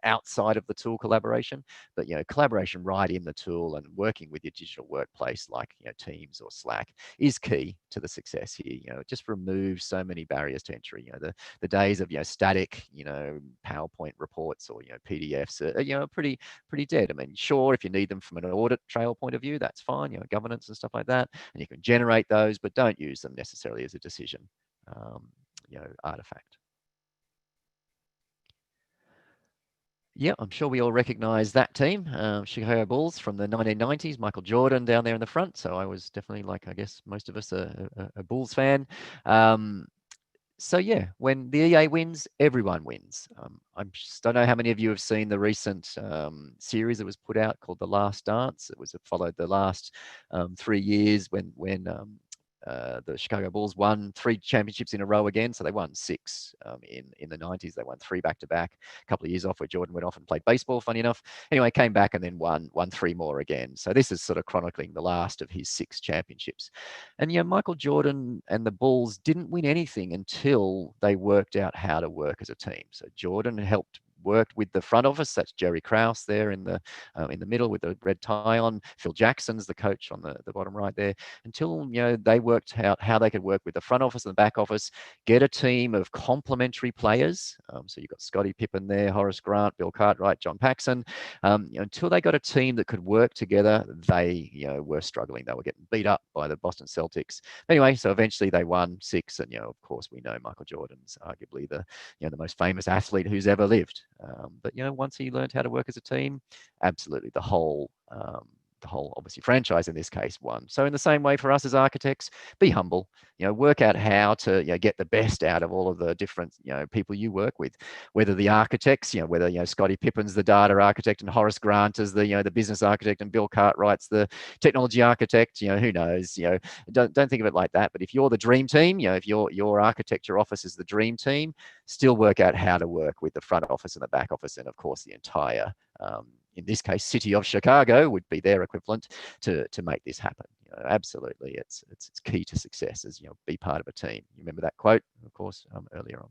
outside of the tool collaboration, but collaboration right in the tool and working with your digital workplace like Teams or Slack is key to the success here. It just removes so many barriers to entry. The days of static PowerPoint reports or PDFs are pretty dead. I mean, sure, if you need them from an audit trail point of view, that's fine. Governance and stuff like that, and you can generate those, but don't use them necessarily as a decision artifact. Yeah, I'm sure we all recognize that team, Chicago Bulls from the 1990s, Michael Jordan down there in the front. So I was definitely, like, I guess most of us, a Bulls fan. So yeah, when the EA wins, everyone wins. I don't know how many of you have seen the recent series that was put out called The Last Dance. It followed the last 3 years when the Chicago Bulls won 3 championships in a row again. So they won 6 in the 90s. They won 3 back-to-back, a couple of years off where Jordan went off and played baseball, funny enough. Anyway, came back and then won 3 more again. So this is sort of chronicling the last of his 6 championships. And Michael Jordan and the Bulls didn't win anything until they worked out how to work as a team. So Jordan worked with the front office. That's Jerry Krause there in the middle with the red tie on. Phil Jackson's the coach on the bottom right there. Until they worked out how they could work with the front office and the back office, get a team of complementary players. So you've got Scottie Pippen there, Horace Grant, Bill Cartwright, John Paxson. Until they got a team that could work together, they were struggling. They were getting beat up by the Boston Celtics. Anyway, so eventually they won 6, and of course we know Michael Jordan's arguably the most famous athlete who's ever lived. But once he learned how to work as a team, absolutely the whole example, obviously franchise in this case, one. So in the same way for us as architects, be humble, work out how to get the best out of all of the different people you work with, whether the architects, whether Scottie Pippen's the data architect and Horace Grant is the business architect and Bill Cartwright's the technology architect, who knows, don't think of it like that. But if you're the dream team, if your architecture office is the dream team, still work out how to work with the front office and the back office, and of course the entire in this case, City of Chicago would be their equivalent to make this happen. Absolutely, it's key to success is be part of a team. You remember that quote, of course, earlier on.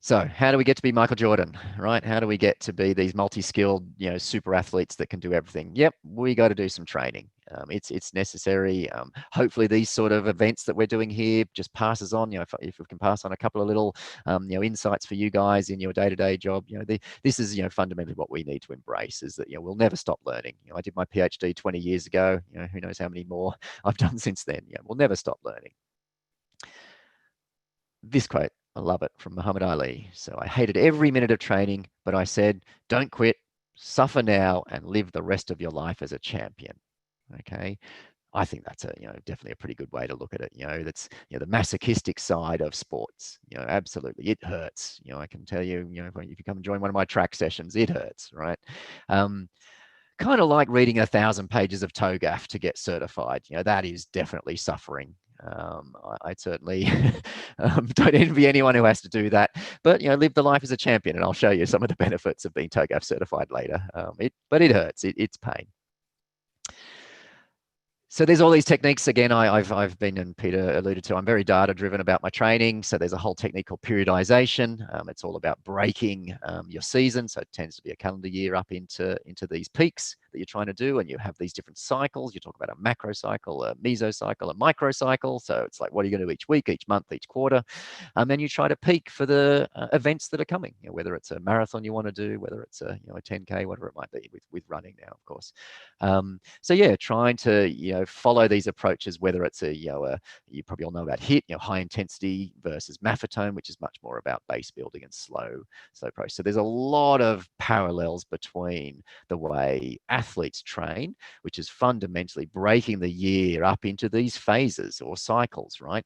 So how do we get to be Michael Jordan, right? How do we get to be these multi-skilled, super athletes that can do everything? Yep, we got to do some training. It's necessary. Hopefully these sort of events that we're doing here just passes on, if we can pass on a couple of little, insights for you guys in your day-to-day job, this is, fundamentally what we need to embrace is that, we'll never stop learning. I did my PhD 20 years ago, who knows how many more I've done since then. We'll never stop learning. This quote, I love it, from Muhammad Ali. So I hated every minute of training, but I said, don't quit, suffer now, and live the rest of your life as a champion. Okay. I think that's definitely a pretty good way to look at it. That's, the masochistic side of sports. Absolutely. It hurts. I can tell you, if you come and join one of my track sessions, it hurts, right? Kind of like reading 1,000 pages of TOGAF to get certified. That is definitely suffering. I certainly don't envy anyone who has to do that, but live the life as a champion, and I'll show you some of the benefits of being TOGAF certified later. But it hurts. It's pain. So there's all these techniques. Again, I've been, and Peter alluded to, I'm very data driven about my training. So there's a whole technique called periodization. It's all about breaking your season. So it tends to be a calendar year up into these peaks that you're trying to do. And you have these different cycles. You talk about a macro cycle, a mesocycle, a micro cycle. So it's like, what are you going to do each week, each month, each quarter? And then you try to peak for the events that are coming, whether it's a marathon you want to do, whether it's a 10K, whatever it might be with running now, of course. So yeah, trying to, follow these approaches, whether it's you probably all know about HIIT, high intensity versus Maffetone, which is much more about base building and slow approach. So there's a lot of parallels between the way athletes train, which is fundamentally breaking the year up into these phases or cycles, right?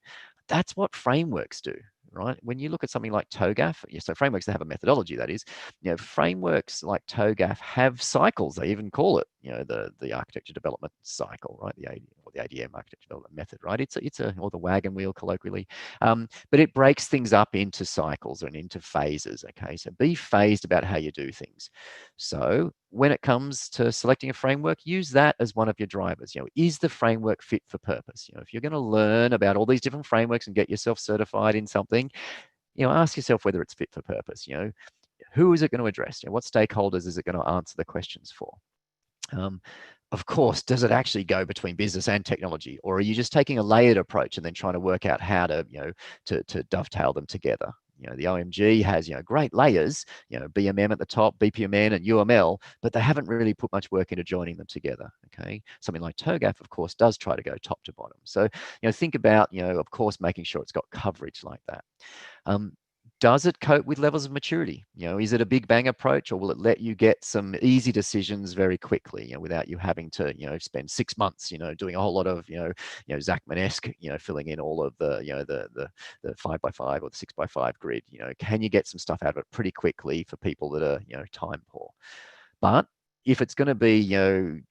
That's what frameworks do. Right? When you look at something like TOGAF, so frameworks that have a methodology, that is, frameworks like TOGAF have cycles. They even call it, the architecture development cycle, right? The ADM architecture development method, right? It's or the wagon wheel colloquially, but it breaks things up into cycles and into phases. Okay, so be phased about how you do things. So when it comes to selecting a framework, use that as one of your drivers. Is the framework fit for purpose? If you're going to learn about all these different frameworks and get yourself certified in something, ask yourself whether it's fit for purpose. Who is it going to address? What stakeholders is it going to answer the questions for? Of course, does it actually go between business and technology, or are you just taking a layered approach and then trying to work out how to, to dovetail them together? The OMG has, great layers, BMM at the top, BPMN and UML, but they haven't really put much work into joining them together. Okay. Something like TOGAF, of course, does try to go top to bottom. So, think about, of course, making sure it's got coverage like that. Does it cope with levels of maturity? Is it a big bang approach, or will it let you get some easy decisions very quickly, without you having to, spend 6 months, doing a whole lot of, Zach Manesque, filling in all of the, the 5x5 or the 6x5 grid? Can you get some stuff out of it pretty quickly for people that are, time poor? But if it's going to be,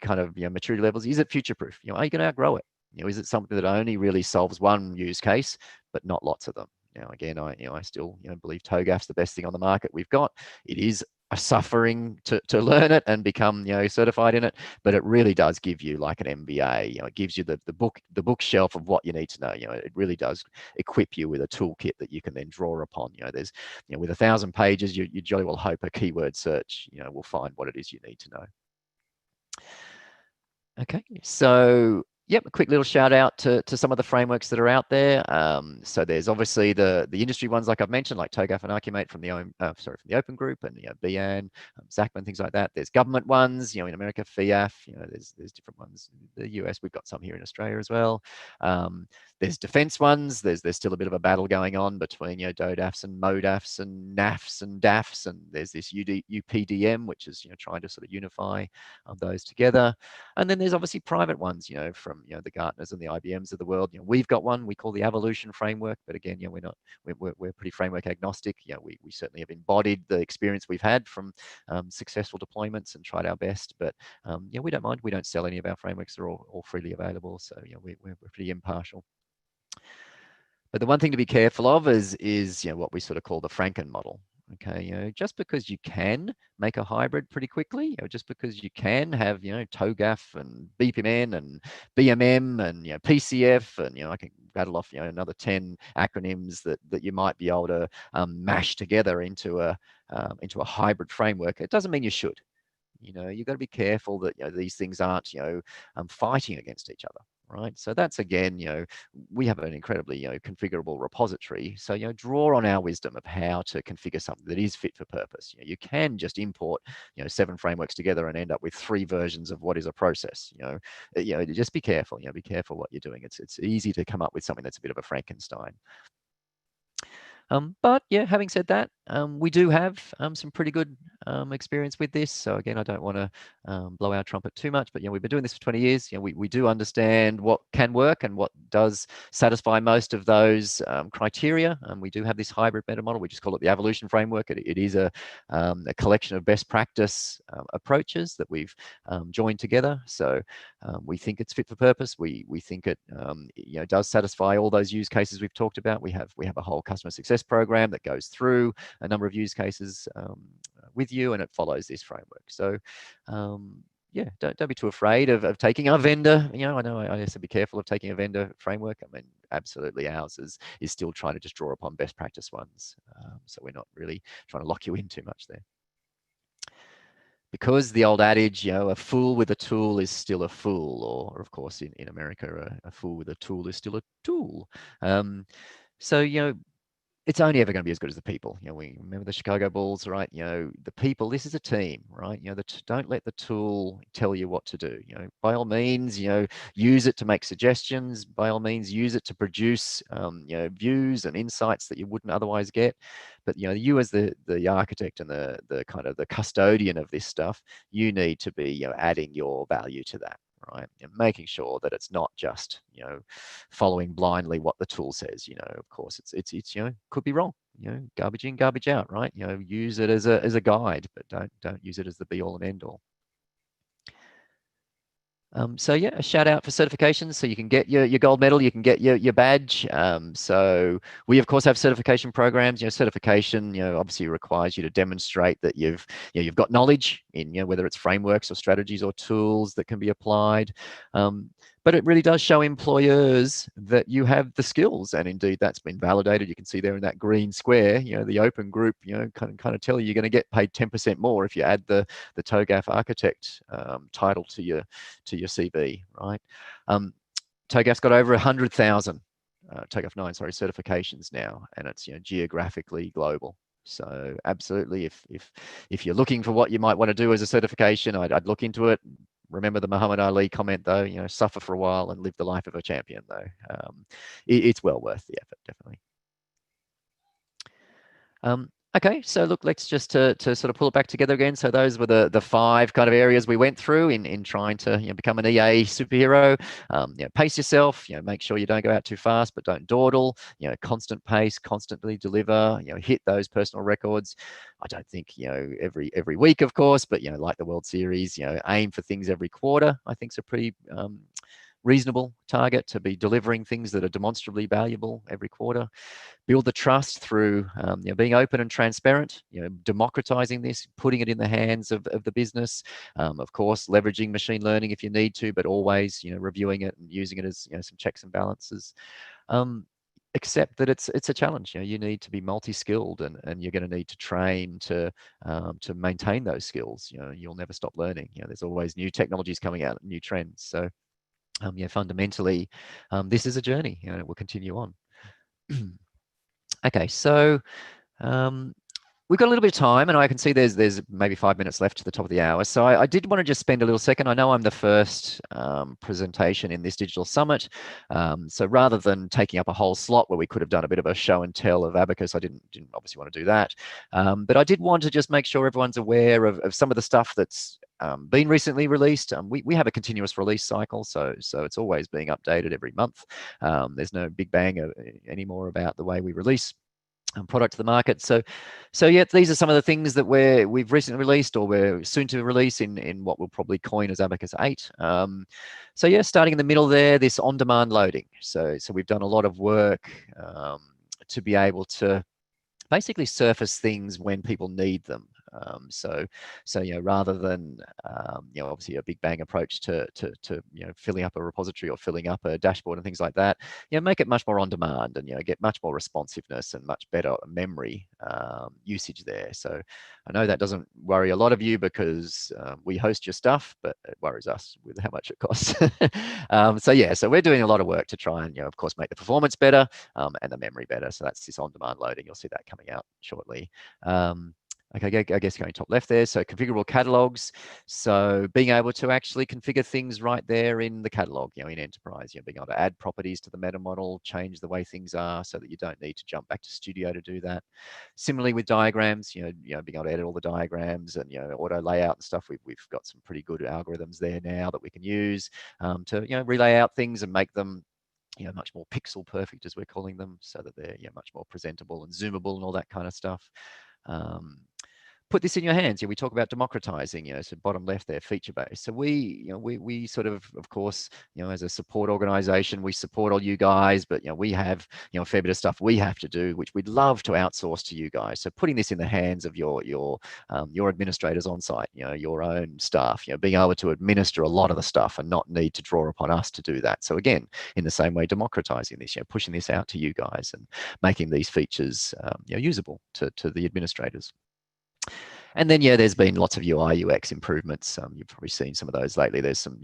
kind of, maturity levels, is it future-proof? Are you going to outgrow it? Is it something that only really solves one use case, but not lots of them? Now, again, I still believe TOGAF's the best thing on the market we've got. It is a suffering to learn it and become certified in it, but it really does give you like an MBA. It gives you the bookshelf of what you need to know. It really does equip you with a toolkit that you can then draw upon. There's with 1,000 pages, you jolly well hope a keyword search will find what it is you need to know. Okay, so Yep, a quick little shout out to some of the frameworks that are out there. So there's obviously the industry ones, like I've mentioned, like TOGAF and Archimate from the from the Open Group, and BIAN, Zachman, things like that. There's government ones, in America, FIAF. There's different ones. The US, we've got some here in Australia as well. There's defense ones. There's still a bit of a battle going on between DODAFs and MODAFs and NAFs and DAFs, and there's this UPDM, which is trying to sort of unify those together. And then there's obviously private ones, from the Gartners and the IBMs of the world. We've got one we call the Evolution Framework, but again, we're pretty framework agnostic. We certainly have embodied the experience we've had from successful deployments and tried our best. But we don't mind. We don't sell any of our frameworks; they're all freely available. So we're pretty impartial. But the one thing to be careful of is what we sort of call the Franken model. Okay, just because you can make a hybrid pretty quickly, just because you can have TOGAF and BPMN and BMM and PCF, and I can rattle off another 10 acronyms that you might be able to mash together into a hybrid framework. It doesn't mean you should. You've got to be careful that these things aren't fighting against each other. Right. So that's again, we have an incredibly, configurable repository. So, draw on our wisdom of how to configure something that is fit for purpose. You can just import, 7 frameworks together and end up with 3 versions of what is a process. Just be careful. Be careful what you're doing. It's easy to come up with something that's a bit of a Frankenstein. But yeah, having said that, we do have some pretty good experience with this. So again, I don't want to blow our trumpet too much, but we've been doing this for 20 years. We do understand what can work and what does satisfy most of those criteria. We do have this hybrid meta model. We just call it the Evolution Framework. It is a collection of best practice approaches that we've joined together. So we think it's fit for purpose. We think it does satisfy all those use cases we've talked about. We have a whole customer success program that goes through a number of use cases with you, and it follows this framework. So yeah, don't be too afraid of taking a vendor. I know I have to be careful of taking a vendor framework. I mean, absolutely ours is still trying to just draw upon best practice ones. So we're not really trying to lock you in too much there. Because the old adage, a fool with a tool is still a fool, or of course in America, a fool with a tool is still a tool. So, it's only ever going to be as good as the people. We remember the Chicago Bulls, right? The people, this is a team, right? Don't let the tool tell you what to do. By all means, use it to make suggestions. By all means, use it to produce, views and insights that you wouldn't otherwise get. But, you as the architect and the kind of the custodian of this stuff, you need to be, adding your value to that. Right, and making sure that it's not just following blindly what the tool says. Of course, it's could be wrong. Garbage in, garbage out. Right, use it as a guide, but don't use it as the be all and end all. So yeah, a shout out for certifications. So you can get your gold medal, you can get your badge. So we of course have certification programs. Certification, obviously requires you to demonstrate that you've got knowledge in whether it's frameworks or strategies or tools that can be applied. But it really does show employers that you have the skills, and indeed that's been validated. You can see there in that green square, the Open Group, kind of tell you you're going to get paid 10% more if you add the TOGAF architect title to your CV, right? TOGAF's got over 100,000 TOGAF 9, certifications now, and it's geographically global. So absolutely, if you're looking for what you might want to do as a certification, I'd look into it. Remember the Muhammad Ali comment, though, suffer for a while and live the life of a champion, though. It's well worth the effort, definitely. Okay, so look, let's just to sort of pull it back together again. So those were the 5 kind of areas we went through in trying to become an EA superhero. Pace yourself. Make sure you don't go out too fast, but don't dawdle. Constant pace, constantly deliver. Hit those personal records. I don't think every week, of course, but like the World Series, aim for things every quarter. I think is a pretty reasonable target to be delivering things that are demonstrably valuable every quarter. Build the trust through being open and transparent, democratizing this, putting it in the hands of the business. Of course, leveraging machine learning if you need to, but always reviewing it and using it as some checks and balances. Accept that it's a challenge. You need to be multi-skilled, and you're going to need to train to maintain those skills. You'll never stop learning. There's always new technologies coming out, new trends. So fundamentally, this is a journey, and it will continue on. Okay, so we've got a little bit of time, and I can see there's maybe 5 minutes left to the top of the hour. So I did want to just spend a little second. I know I'm the first presentation in this digital summit. So rather than taking up a whole slot where we could have done a bit of a show and tell of Abacus, I didn't obviously want to do that. But I did want to just make sure everyone's aware of some of the stuff that's been recently released. We have a continuous release cycle, so it's always being updated every month. There's no big bang anymore about the way we release product to the market. So yeah, these are some of the things that we've recently released, or we're soon to release in what we'll probably coin as Abacus 8. So yeah, starting in the middle there, this on-demand loading. So we've done a lot of work to be able to basically surface things when people need them. So rather than obviously a big bang approach to filling up a repository or filling up a dashboard and things like that, make it much more on demand, and get much more responsiveness and much better memory usage there. So I know that doesn't worry a lot of you, because we host your stuff, but it worries us with how much it costs. So we're doing a lot of work to try and of course make the performance better and the memory better. So that's this on-demand loading. You'll see that coming out shortly. Okay, I guess going top left there. So configurable catalogs. So being able to actually configure things right there in the catalog, in Enterprise, being able to add properties to the meta model, change the way things are so that you don't need to jump back to Studio to do that. Similarly with diagrams, being able to edit all the diagrams and, auto layout and stuff. We've got some pretty good algorithms there now that we can use to, relay out things and make them much more pixel perfect, as we're calling them, so that they're much more presentable and zoomable and all that kind of stuff. Put this in your hands. We talk about democratizing, so bottom left there, feature based. So we sort of course, as a support organization, we support all you guys, but we have a fair bit of stuff we have to do, which we'd love to outsource to you guys. So putting this in the hands of your administrators on site, your own staff, being able to administer a lot of the stuff and not need to draw upon us to do that. So again, in the same way, democratizing this, pushing this out to you guys and making these features usable to the administrators. And then, there's been lots of UI UX improvements. You've probably seen some of those lately. There's some,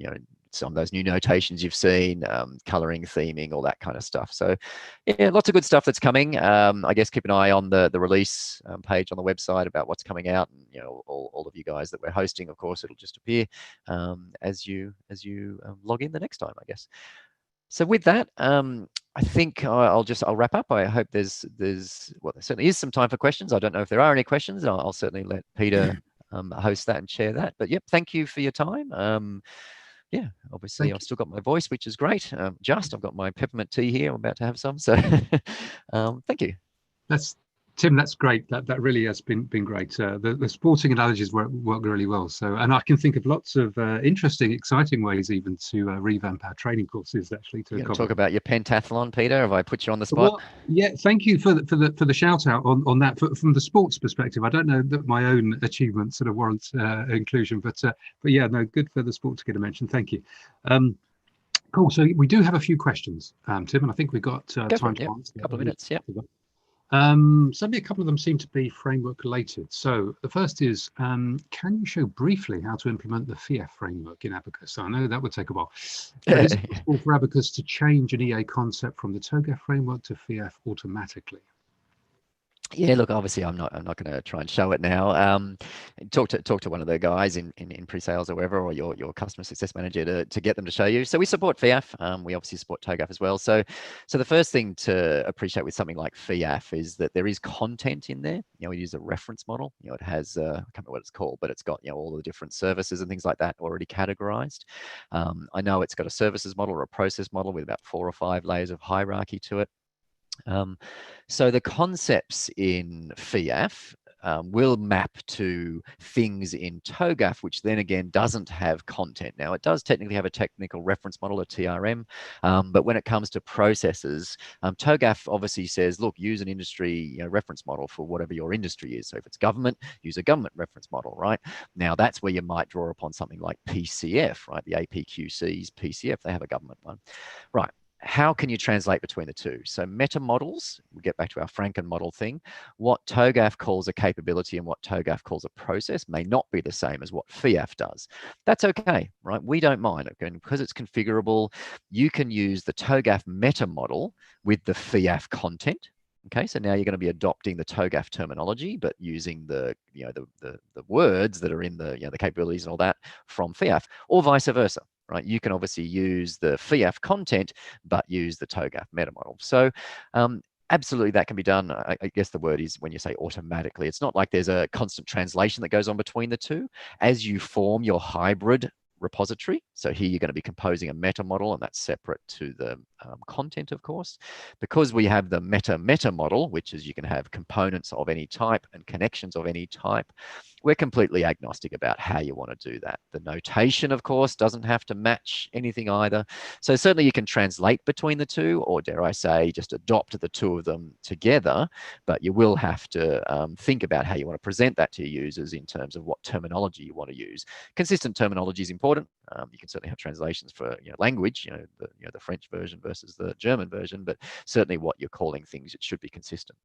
some of those new notations you've seen, coloring, theming, all that kind of stuff. So yeah, lots of good stuff that's coming. I guess keep an eye on the release page on the website about what's coming out. And, all of you guys that we're hosting, of course, it'll just appear as you log in the next time, I guess. So with that, I think I'll wrap up. I hope there certainly is some time for questions. I don't know if there are any questions. I'll certainly let Peter host that and share that. But yep, thank you for your time. Yeah, obviously I've still got my voice, which is great. I've got my peppermint tea here. I'm about to have some. So thank you. Tim, that's great. That really has been great. The sporting analogies work really well. So, and I can think of lots of interesting, exciting ways even to revamp our training courses. Actually, to talk about your pentathlon, Peter. Have I put you on the spot? Well, yeah, thank you for the shout out on that. From the sports perspective, I don't know that my own achievements sort of warrant inclusion, but yeah, no, good for the sport to get a mention. Thank you. Cool. So we do have a few questions, Tim, and I think we've got time to answer. A couple of minutes. Yeah. Certainly a couple of them seem to be framework related. So the first is, can you show briefly how to implement the FIAF framework in Abacus? So I know that would take a while. Is it possible for Abacus to change an EA concept from the TOGAF framework to FIAF automatically? Yeah, look, obviously I'm not going to try and show it now. Talk to one of the guys in pre-sales or wherever, or your customer success manager to get them to show you. So we support FIAF. We obviously support TOGAF as well. So the first thing to appreciate with something like FIAF is that there is content in there. We use a reference model. It has I can't remember what it's called, but it's got all the different services and things like that already categorized. I know it's got a services model or a process model with about 4 or 5 layers of hierarchy to it. So the concepts in FIAF will map to things in TOGAF, which then again doesn't have content. Now it does technically have a technical reference model, a TRM, but when it comes to processes, TOGAF obviously says, look, use an industry reference model for whatever your industry is. So if it's government, use a government reference model, right? Now that's where you might draw upon something like PCF, right? The APQC's PCF, they have a government one, right? how can you translate between the two? So meta models, we get back to our Franken model thing, what TOGAF calls a capability and what TOGAF calls a process may not be the same as what FIAF does. That's okay, right? We don't mind. Okay? Because it's configurable, you can use the TOGAF meta model with the FIAF content. Okay, so now you're going to be adopting the TOGAF terminology, but using the the words that are in the the capabilities and all that from FIAF, or vice versa. Right, you can obviously use the FIAF content, but use the TOGAF meta model. So absolutely that can be done. I guess the word is when you say automatically, it's not like there's a constant translation that goes on between the two. As you form your hybrid repository, so here you're going to be composing a meta model, and that's separate to the content, of course. Because we have the meta model, which is you can have components of any type and connections of any type, we're completely agnostic about how you want to do that. The notation, of course, doesn't have to match anything either. So certainly you can translate between the two, or dare I say, just adopt the two of them together, but you will have to think about how you want to present that to your users in terms of what terminology you want to use. Consistent terminology is important. You can certainly have translations for language, the French version versus the German version, but certainly what you're calling things, it should be consistent.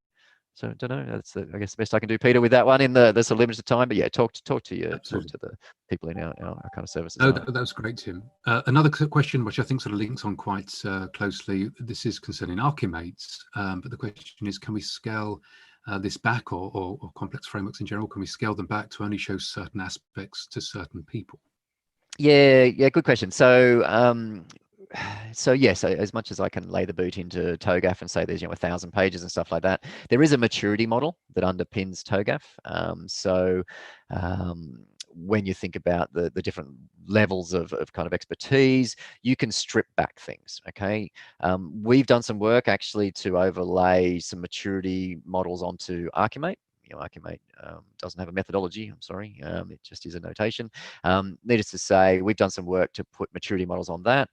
So I don't know. That's I guess the best I can do, Peter, with that one in this a limited time. But yeah, talk to the people in our kind of services. Oh, that was great, Tim. Another question, which I think sort of links on quite closely. This is concerning Archimates, but the question is, can we scale this back, or complex frameworks in general? Can we scale them back to only show certain aspects to certain people? Yeah, good question. So yes, as much as I can lay the boot into TOGAF and say there's 1,000 pages and stuff like that, there is a maturity model that underpins TOGAF. When you think about the different levels of kind of expertise, you can strip back things. Okay, we've done some work actually to overlay some maturity models onto Archimate. Archimate doesn't have a methodology, I'm sorry, it just is a notation. Needless to say, we've done some work to put maturity models on that.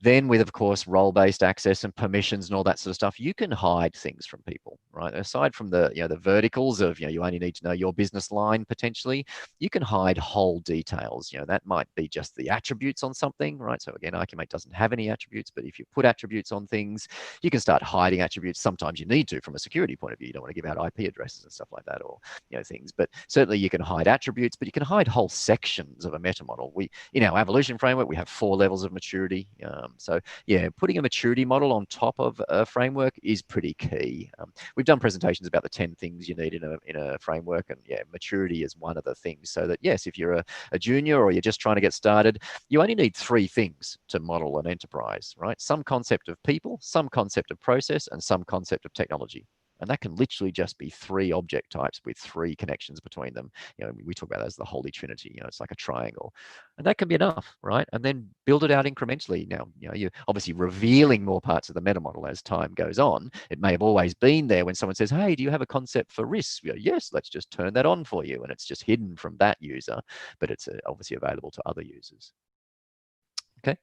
Then with, of course, role-based access and permissions and all that sort of stuff, you can hide things from people, right? Aside from the, the verticals of, you only need to know your business line potentially, you can hide whole details. That might be just the attributes on something, right? So again, Archimate doesn't have any attributes, but if you put attributes on things, you can start hiding attributes. Sometimes you need to from a security point of view. You don't want to give out IP addresses and stuff like that, or, things, but certainly you can hide attributes, but you can hide whole sections of a meta model. In our Avalution framework, we have 4 levels of maturity. So yeah, putting a maturity model on top of a framework is pretty key. We've done presentations about the 10 things you need in a framework, and yeah, maturity is one of the things. So that yes, if you're a junior or you're just trying to get started, you only need 3 things to model an enterprise, right? Some concept of people, some concept of process, and some concept of technology. And that can literally just be 3 object types with 3 connections between them. We talk about that as the Holy Trinity. It's like a triangle, and that can be enough, right? And then build it out incrementally. Now, you're obviously revealing more parts of the meta model as time goes on. It may have always been there when someone says, "Hey, do you have a concept for risks?" You go, "Yes, let's just turn that on for you," and it's just hidden from that user, but it's obviously available to other users. Okay.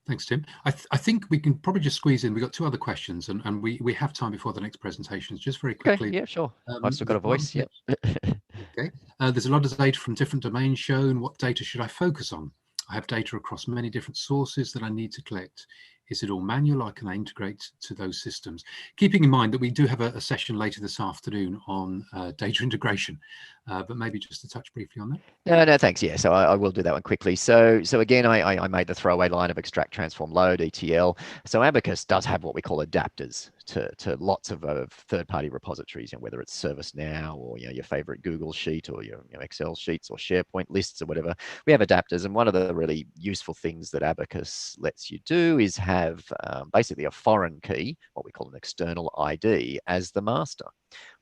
Thanks, Tim. I think we can probably just squeeze in. We've got 2 other questions, and we have time before the next presentations. Just very quickly. Okay, yeah, sure. I've still got a voice. Yeah. Okay. There's a lot of data from different domains shown. What data should I focus on? I have data across many different sources that I need to collect. Is it all manual, or can I integrate to those systems? Keeping in mind that we do have a session later this afternoon on data integration, but maybe just to touch briefly on that. No, thanks. Yeah, so I will do that one quickly. So again, I made the throwaway line of extract, transform, load, ETL. So Abacus does have what we call adapters to lots of third-party repositories, whether it's ServiceNow or your favorite Google sheet, or your Excel sheets or SharePoint lists or whatever. We have adapters, and one of the really useful things that Abacus lets you do is have basically a foreign key, what we call an external ID, as the master.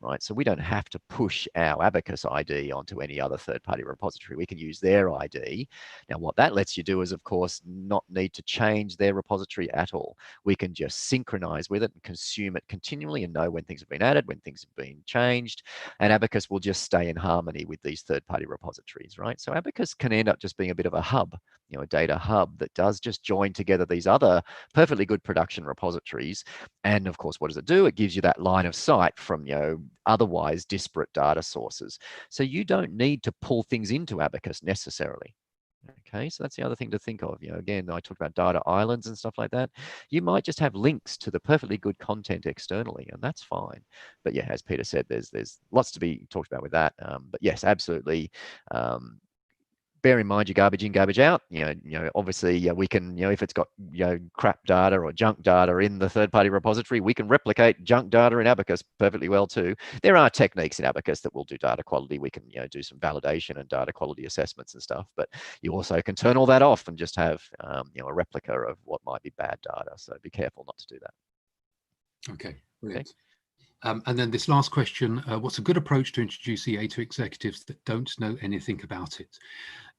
Right, so we don't have to push our Abacus ID onto any other third-party repository. We can use their ID. Now, what that lets you do is, of course, not need to change their repository at all. We can just synchronize with it and consume it continually and know when things have been added, when things have been changed, and Abacus will just stay in harmony with these third-party repositories, right? So Abacus can end up just being a bit of a hub, a data hub that does just join together these other perfectly good production repositories. And of course, what does it do? It gives you that line of sight from, otherwise disparate data sources. So you don't need to pull things into Abacus necessarily. Okay, so that's the other thing to think of. Again, I talked about data islands and stuff like that. You might just have links to the perfectly good content externally, and that's fine. But yeah, as Peter said, there's lots to be talked about with that. But yes, absolutely. Bear in mind your garbage in, garbage out. Obviously we can, if it's got crap data or junk data in the third-party repository, we can replicate junk data in Abacus perfectly well too. There are techniques in Abacus that will do data quality. We can do some validation and data quality assessments and stuff, but you also can turn all that off and just have a replica of what might be bad data. So be careful not to do that. Okay, brilliant. And then this last question, what's a good approach to introduce EA to executives that don't know anything about it?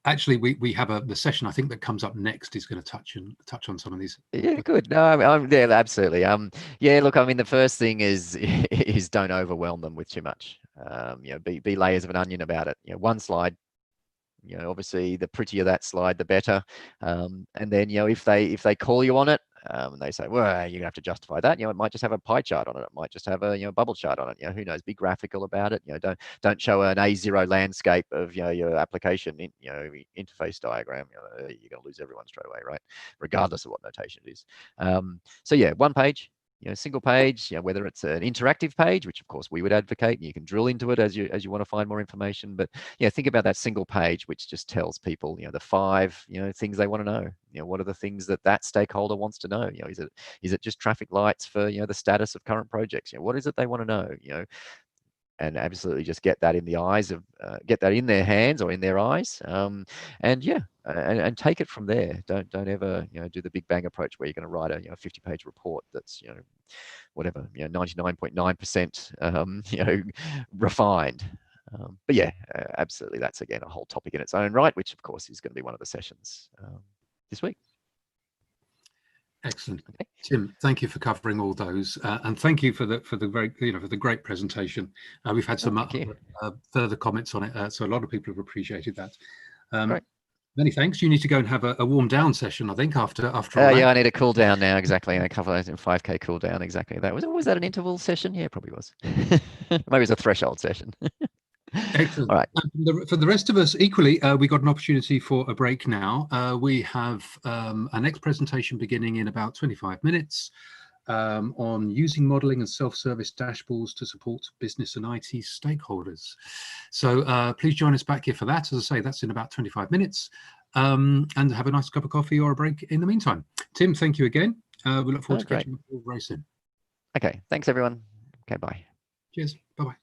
Actually, we have the session I think that comes up next is going to touch on some of these. Yeah, good. No, I'm yeah, absolutely. Yeah, look, I mean, the first thing is don't overwhelm them with too much. Be layers of an onion about it. One slide. Obviously, the prettier that slide, the better. And then, if they call you on it, and they say, well, you're gonna have to justify that. It might just have a pie chart on it. It might just have a bubble chart on it. Who knows? Be graphical about it. Don't show an A0 landscape of your application interface diagram. You're gonna lose everyone straight away, right? Regardless of what notation it is. So yeah, one page. Single page, whether it's an interactive page, which of course we would advocate, and you can drill into it as you want to find more information. But think about that single page, which just tells people, the 5, things they want to know. What are the things that stakeholder wants to know? Is it just traffic lights for the status of current projects? What is it they want to know? And absolutely just get that in the eyes of, get that in their hands or in their eyes, and take it from there. Don't ever do the big bang approach where you're going to write a 50-page report that's whatever 99.9% refined. But yeah, absolutely, that's again a whole topic in its own right, which of course is going to be one of the sessions this week. Excellent. Okay. Tim, thank you for covering all those, and thank you for the great presentation. We've had some further comments on it, so a lot of people have appreciated that. Great. Many thanks. You need to go and have a warm down session, I think, after yeah, I need a cool down now. Exactly. A couple of 5K cool down. Exactly. Was that an interval session? Yeah, probably was. Maybe it was a threshold session. Excellent. All right. For the rest of us, equally, we got an opportunity for a break now. We have our next presentation beginning in about 25 minutes on using modeling and self-service dashboards to support business and IT stakeholders. So please join us back here for that. As I say, that's in about 25 minutes. And have a nice cup of coffee or a break in the meantime. Tim, thank you again. We look forward to catching up very soon. Okay. Thanks, everyone. Okay, bye. Cheers. Bye-bye.